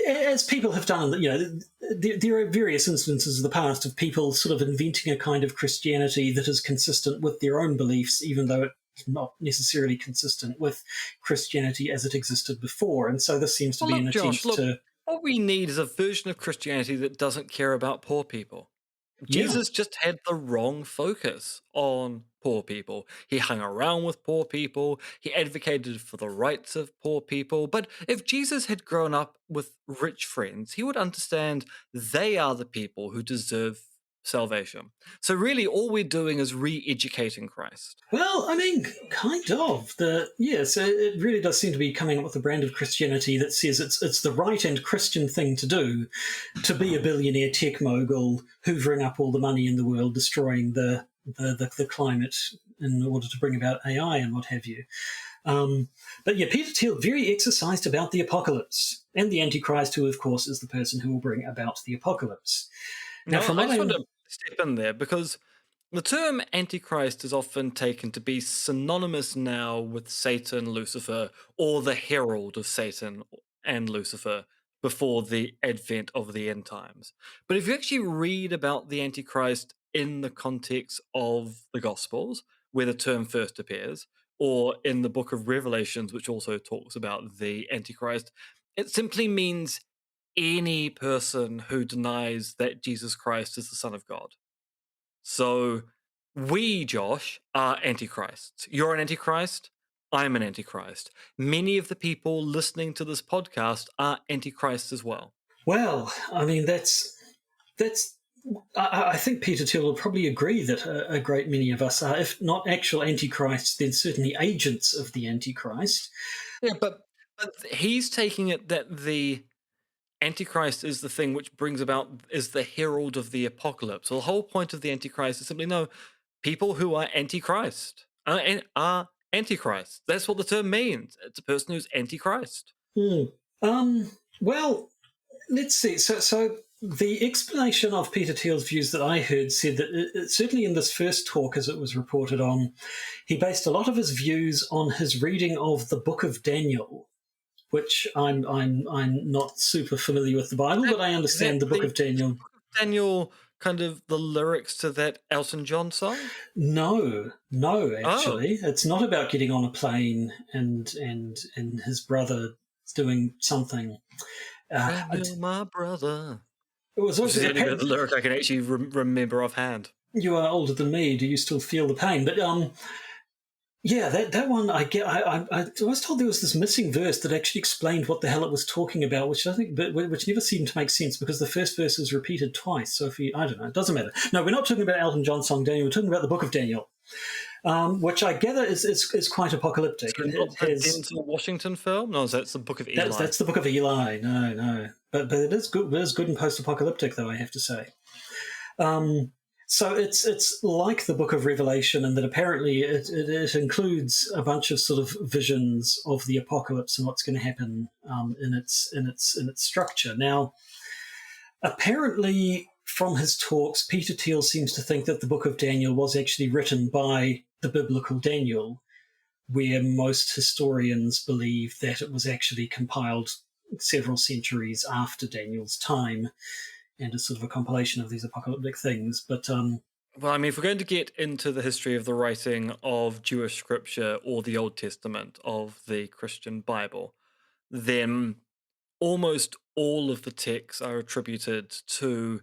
as people have done. There are various instances of the past of people sort of inventing a kind of Christianity that is consistent with their own beliefs, even though it's not necessarily consistent with Christianity as it existed before. And so this seems to be an attempt to... What we need is a version of Christianity that doesn't care about poor people. Yeah. Jesus just had the wrong focus on poor people. He hung around with poor people. He advocated for the rights of poor people. But if Jesus had grown up with rich friends, he would understand they are the people who deserve salvation. So, really, all we're doing is re educating Christ. Well, I mean, kind of. So it really does seem to be coming up with a brand of Christianity that says it's the right and Christian thing to do to be a billionaire tech mogul, hoovering up all the money in the world, destroying the climate in order to bring about AI and what have you. But yeah, Peter Thiel very exercised about the apocalypse and the Antichrist, who of course is the person who will bring about the apocalypse. Now, No, I just want to step in there because the term Antichrist is often taken to be synonymous now with Satan, Lucifer, or the herald of Satan and Lucifer before the advent of the end times. But if you actually read about the Antichrist in the context of the Gospels, where the term first appears, or in the book of Revelations, which also talks about the Antichrist, it simply means any person who denies that Jesus Christ is the Son of God. So we, Josh, are antichrists. You're an antichrist. I'm an antichrist. Many of the people listening to this podcast are antichrists as well. Well, I mean, that's. I think Peter Thiel will probably agree that a great many of us are, if not actual antichrists, then certainly agents of the Antichrist. Yeah, but he's taking it that the Antichrist is the thing which brings about, is the herald of the apocalypse. So the whole point of the Antichrist is simply, no, people who are Antichrist are Antichrist. That's what the term means. It's a person who's Antichrist. Well, let's see. So the explanation of Peter Thiel's views that I heard said that certainly in this first talk, as it was reported on, he based a lot of his views on his reading of the Book of Daniel, which I'm not super familiar with the Bible, but I understand the Book of Daniel. Daniel, kind of the lyrics to that Elton John song? No, actually, it's not about getting on a plane and his brother doing something. Daniel, my brother. It was also the only bit of the lyric I can actually remember offhand. You are older than me. Do you still feel the pain? But yeah, that one I get. I was told there was this missing verse that actually explained what the hell it was talking about, which I think, but which never seemed to make sense because the first verse is repeated twice. So I don't know, it doesn't matter. No, we're not talking about Elton John's song Daniel. We're talking about the Book of Daniel, which I gather is quite apocalyptic. So not the Denzel Washington film? No, that's the Book of Eli. That's the Book of Eli. No, but it is good. It is good and post-apocalyptic, though I have to say. So it's like the Book of Revelation, in that apparently it includes a bunch of sort of visions of the apocalypse and what's going to happen in its structure. Now, apparently, from his talks, Peter Thiel seems to think that the Book of Daniel was actually written by the biblical Daniel, where most historians believe that it was actually compiled several centuries after Daniel's time, and is sort of a compilation of these apocalyptic things. But well, I mean, if we're going to get into the history of the writing of Jewish scripture or the Old Testament of the Christian Bible, then almost all of the texts are attributed to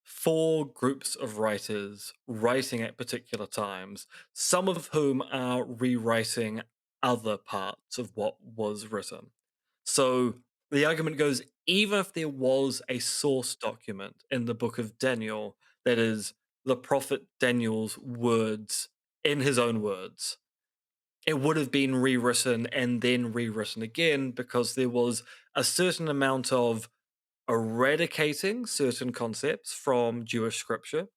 4 groups of writers writing at particular times, some of whom are rewriting other parts of what was written. So the argument goes, even if there was a source document in the book of Daniel, that is the prophet Daniel's words in his own words, it would have been rewritten and then rewritten again because there was a certain amount of eradicating certain concepts from Jewish scripture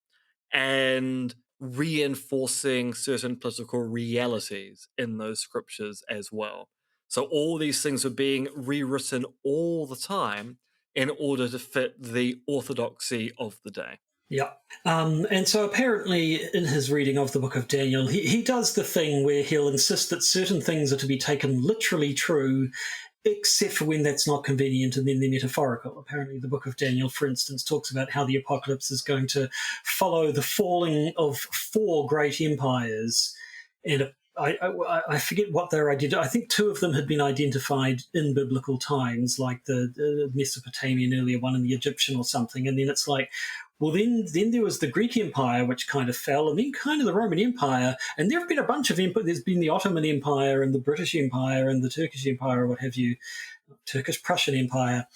and reinforcing certain political realities in those scriptures as well. So all these things were being rewritten all the time in order to fit the orthodoxy of the day. Yeah. And so apparently in his reading of the Book of Daniel, he does the thing where he'll insist that certain things are to be taken literally true, except for when that's not convenient, and then they're metaphorical. Apparently the Book of Daniel, for instance, talks about how the apocalypse is going to follow the falling of 4 great empires, and I forget what they're identified. I think 2 of them had been identified in biblical times, like the Mesopotamian earlier one and the Egyptian or something. And then it's like, Well, then there was the Greek Empire, which kind of fell, and then kind of the Roman Empire. And there have been a bunch of empires. There's been the Ottoman Empire and the British Empire and the Turkish Empire, or what have you, Turkish-Prussian Empire.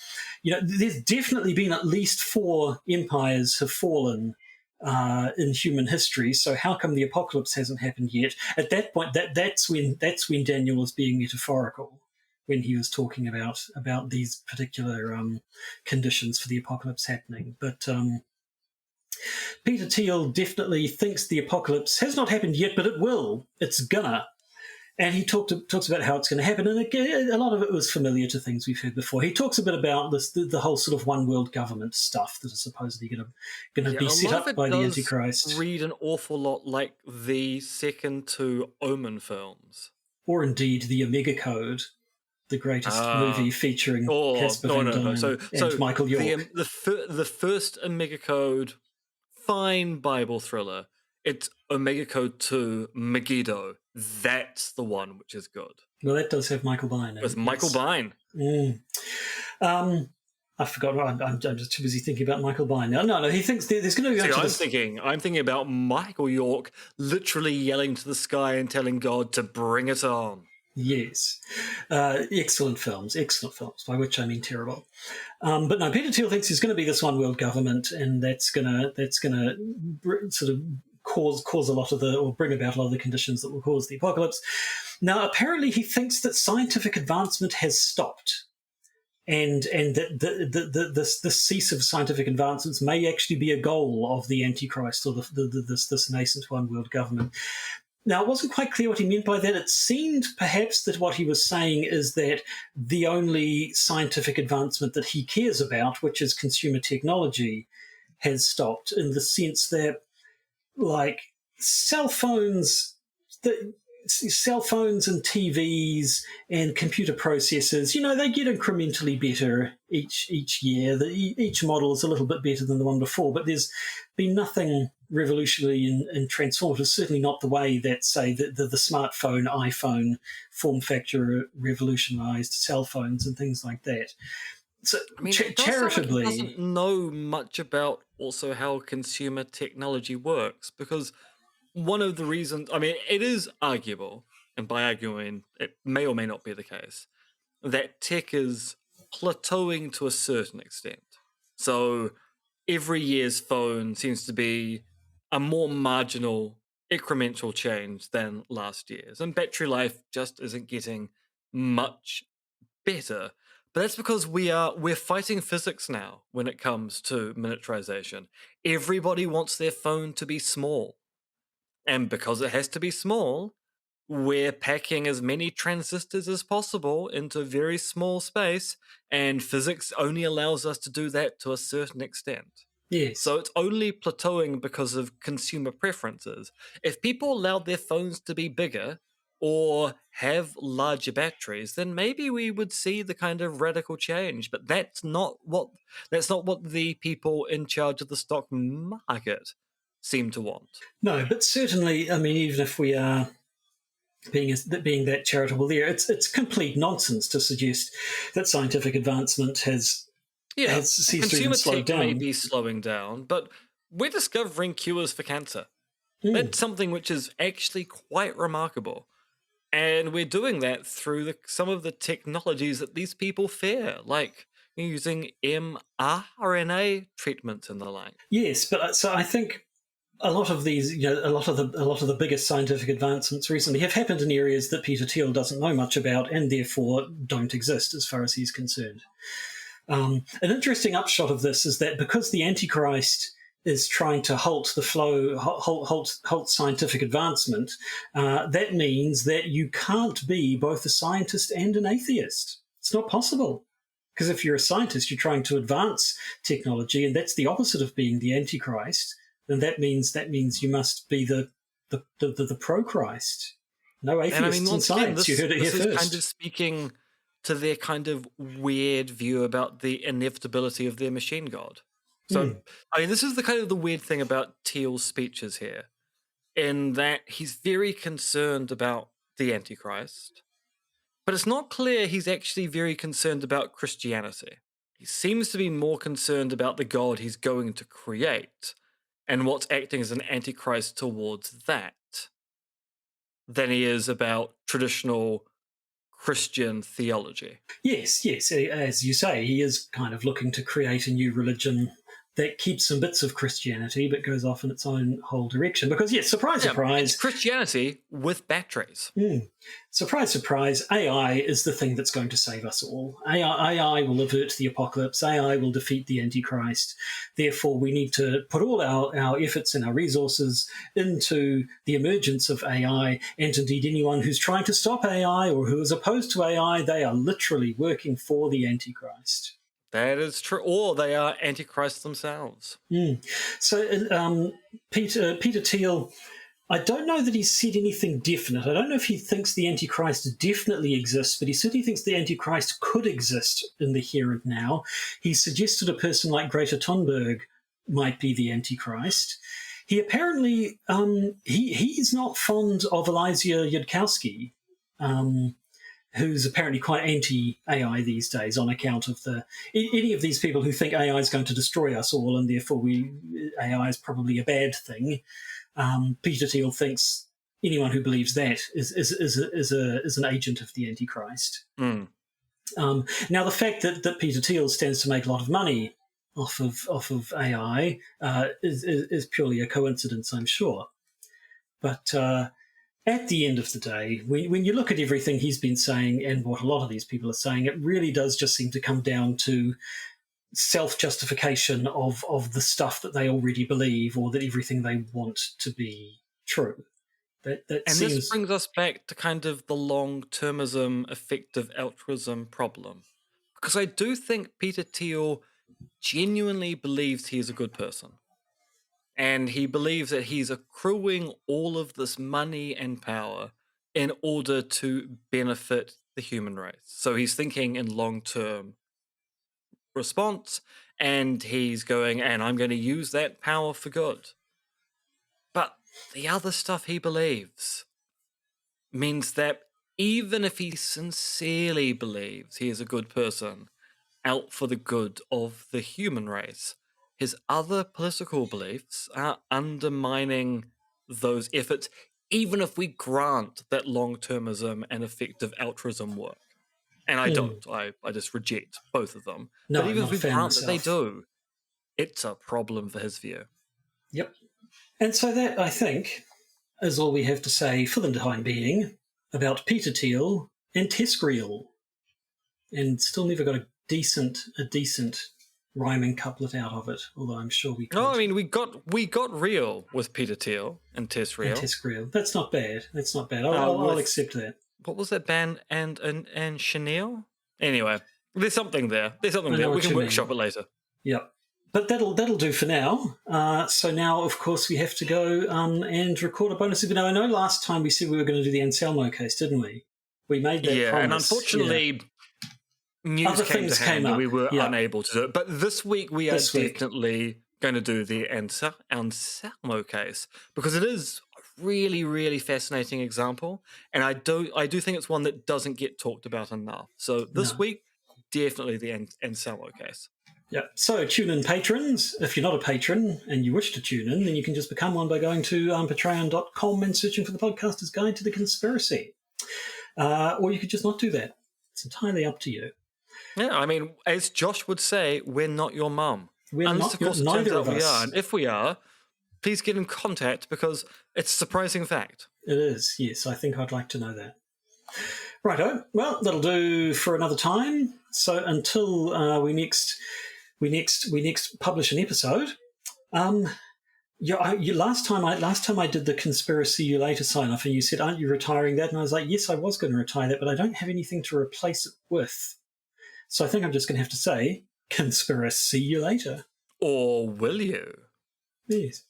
There's definitely been at least 4 empires have fallen in human history. So how come the apocalypse hasn't happened yet? At that point, that's when Daniel was being metaphorical when he was talking about these particular conditions for the apocalypse happening. But Peter Thiel definitely thinks the apocalypse has not happened yet, but it will. It's gonna. And he talks about how it's going to happen, and again, a lot of it was familiar to things we've heard before. He talks a bit about the whole sort of one world government stuff that is supposedly going to be set up by the Antichrist. Read an awful lot like the second 2 Omen films, or indeed the Omega Code, the greatest movie featuring Casper Van Dien and Michael York. The first Omega Code, fine Bible thriller. It's Omega Code 2 Megiddo. That's the one which is good. Well, that does have Michael Biehn. With Michael Biehn. I forgot. I'm just too busy thinking about Michael Biehn. No. He thinks there's going to be. I'm thinking about Michael York literally yelling to the sky and telling God to bring it on. Yes, excellent films, by which I mean terrible. But no, Peter Thiel thinks there's going to be this one world government, and that's going to sort of cause a lot of or bring about a lot of the conditions that will cause the apocalypse. Now, apparently, he thinks that scientific advancement has stopped, and that the cease of scientific advancements may actually be a goal of the Antichrist or this nascent one world government. Now, it wasn't quite clear what he meant by that. It seemed perhaps that what he was saying is that the only scientific advancement that he cares about, which is consumer technology, has stopped, in the sense that, like, cell phones and TVs and computer processors, they get incrementally better each year. Each model is a little bit better than the one before, but there's been nothing revolutionary and transformative, certainly not the way that, say, the smartphone, iPhone form factor revolutionized cell phones and things like that. So, charitably, like he doesn't know much about also how consumer technology works, because one of the reasons, it is arguable, and by arguing, it may or may not be the case, that tech is plateauing to a certain extent. So every year's phone seems to be a more marginal, incremental change than last year's, and battery life just isn't getting much better. But that's because we're fighting physics now when it comes to miniaturization. Everybody wants their phone to be small. And because it has to be small, we're packing as many transistors as possible into a very small space, and physics only allows us to do that to a certain extent. Yes. So it's only plateauing because of consumer preferences. If people allowed their phones to be bigger or have larger batteries, then maybe we would see the kind of radical change. But that's not what the people in charge of the stock market seem to want. No, but certainly, even if we are being that charitable there, it's complete nonsense to suggest that scientific advancement has ceased or even slowed down. May be slowing down, but we're discovering cures for cancer. That's something which is actually quite remarkable. And we're doing that through some of the technologies that these people fear, like using mRNA treatments and the like. Yes, but so I think a lot of these, a lot of the biggest scientific advancements recently have happened in areas that Peter Thiel doesn't know much about, and therefore don't exist as far as he's concerned. An interesting upshot of this is that because the Antichrist is trying to halt the flow, halt scientific advancement, that means that you can't be both a scientist and an atheist. It's not possible. Because if you're a scientist, you're trying to advance technology, and that's the opposite of being the Antichrist. Then that means you must be the pro-Christ. No atheists in science. You heard it here first. This is kind of speaking to their kind of weird view about the inevitability of their machine god. So, this is the weird thing about Thiel's speeches here, in that he's very concerned about the Antichrist, but it's not clear he's actually very concerned about Christianity. he seems to be more concerned about the God he's going to create and what's acting as an antichrist towards that than he is about traditional Christian theology. Yes. As you say, he is kind of looking to create a new religion that keeps some bits of Christianity but goes off in its own whole direction. Because, yes, surprise, It's Christianity with batteries. Surprise, surprise, AI is the thing that's going to save us all. AI will avert the apocalypse. AI will defeat the Antichrist. Therefore, we need to put all our efforts and our resources into the emergence of AI. And indeed, anyone who's trying to stop AI or who is opposed to AI, they are literally working for the Antichrist. That is true. Or they are antichrists themselves. So Peter Thiel, I don't know that he's said anything definite. I don't know if he thinks the Antichrist definitely exists, but he certainly thinks the Antichrist could exist in the here and now. He suggested a person like Greta Thunberg might be the Antichrist. He apparently, he's not fond of Elijah Yudkowsky, who's apparently quite anti-AI these days on account of any of these people who think AI is going to destroy us all and therefore AI is probably a bad thing. Peter Thiel thinks anyone who believes that is an agent of the Antichrist. Now, the fact that Peter Thiel stands to make a lot of money off of AI is purely a coincidence, I'm sure. But at the end of the day, when you look at everything he's been saying and what a lot of these people are saying, it really does just seem to come down to self-justification of the stuff that they already believe or that everything they want to be true. This brings us back to kind of the long-termism, effective altruism problem. Because I do think Peter Thiel genuinely believes he is a good person. And he believes that he's accruing all of this money and power in order to benefit the human race. So he's thinking in long-term response, and he's going, and I'm going to use that power for good. But the other stuff he believes means that even if he sincerely believes he is a good person out for the good of the human race, his other political beliefs are undermining those efforts, even if we grant that long-termism and effective altruism work. And I don't. I just reject both of them. No, but even if we grant that they do, it's a problem for his view. Yep. And so that, I think, is all we have to say for the time being about Peter Thiel and TESCREAL. And still never got a decent rhyming couplet out of it, although I'm sure we could. No, I mean, we got real with Peter Thiel and TESCREAL. That's not bad. I'll accept that. What was that band and Chanel? Anyway, there's something there. We can workshop it later. Yep. But that'll do for now. So now, of course, we have to go and record a bonus video. I know last time we said we were going to do the Anselmo case, didn't we? We made that promise. And unfortunately, news came to hand and we were unable to do it. But this week we are definitely going to do the Anselmo case because it is a really, really fascinating example, and I do think it's one that doesn't get talked about enough. So this week, definitely the Anselmo case. Yeah. So tune in, patrons. If you're not a patron and you wish to tune in, then you can just become one by going to patreon.com and searching for the Podcaster's Guide to the Conspiracy. Or you could just not do that. It's entirely up to you. Yeah, I mean, as Josh would say, we're not your mum. Unless, of course, neither of us. We are. And if we are, please get in contact because it's a surprising fact. It is, yes. I think I'd like to know that. Righto. Well, that'll do for another time. So until we next publish an episode. Last time I did the conspiracy you later sign off, and you said, "Aren't you retiring that?" And I was like, "Yes, I was going to retire that, but I don't have anything to replace it with." So I think I'm just going to have to say, "Conspiracy you later." Or will you? Yes.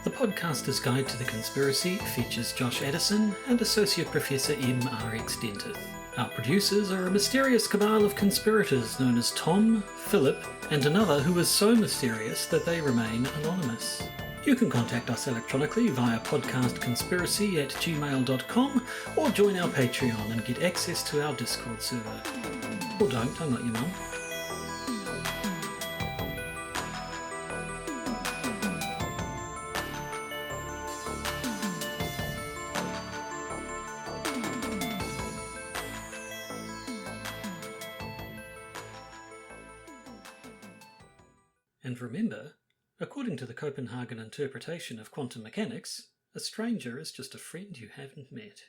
The Podcaster's Guide to the Conspiracy features Josh Addison and Associate Professor M.R.X. Dentith. Our producers are a mysterious cabal of conspirators known as Tom, Philip, and another who is so mysterious that they remain anonymous. You can contact us electronically via podcastconspiracy@gmail.com or join our Patreon and get access to our Discord server. Or don't, I'm not your mum. And remember, according to the Copenhagen interpretation of quantum mechanics, a stranger is just a friend you haven't met.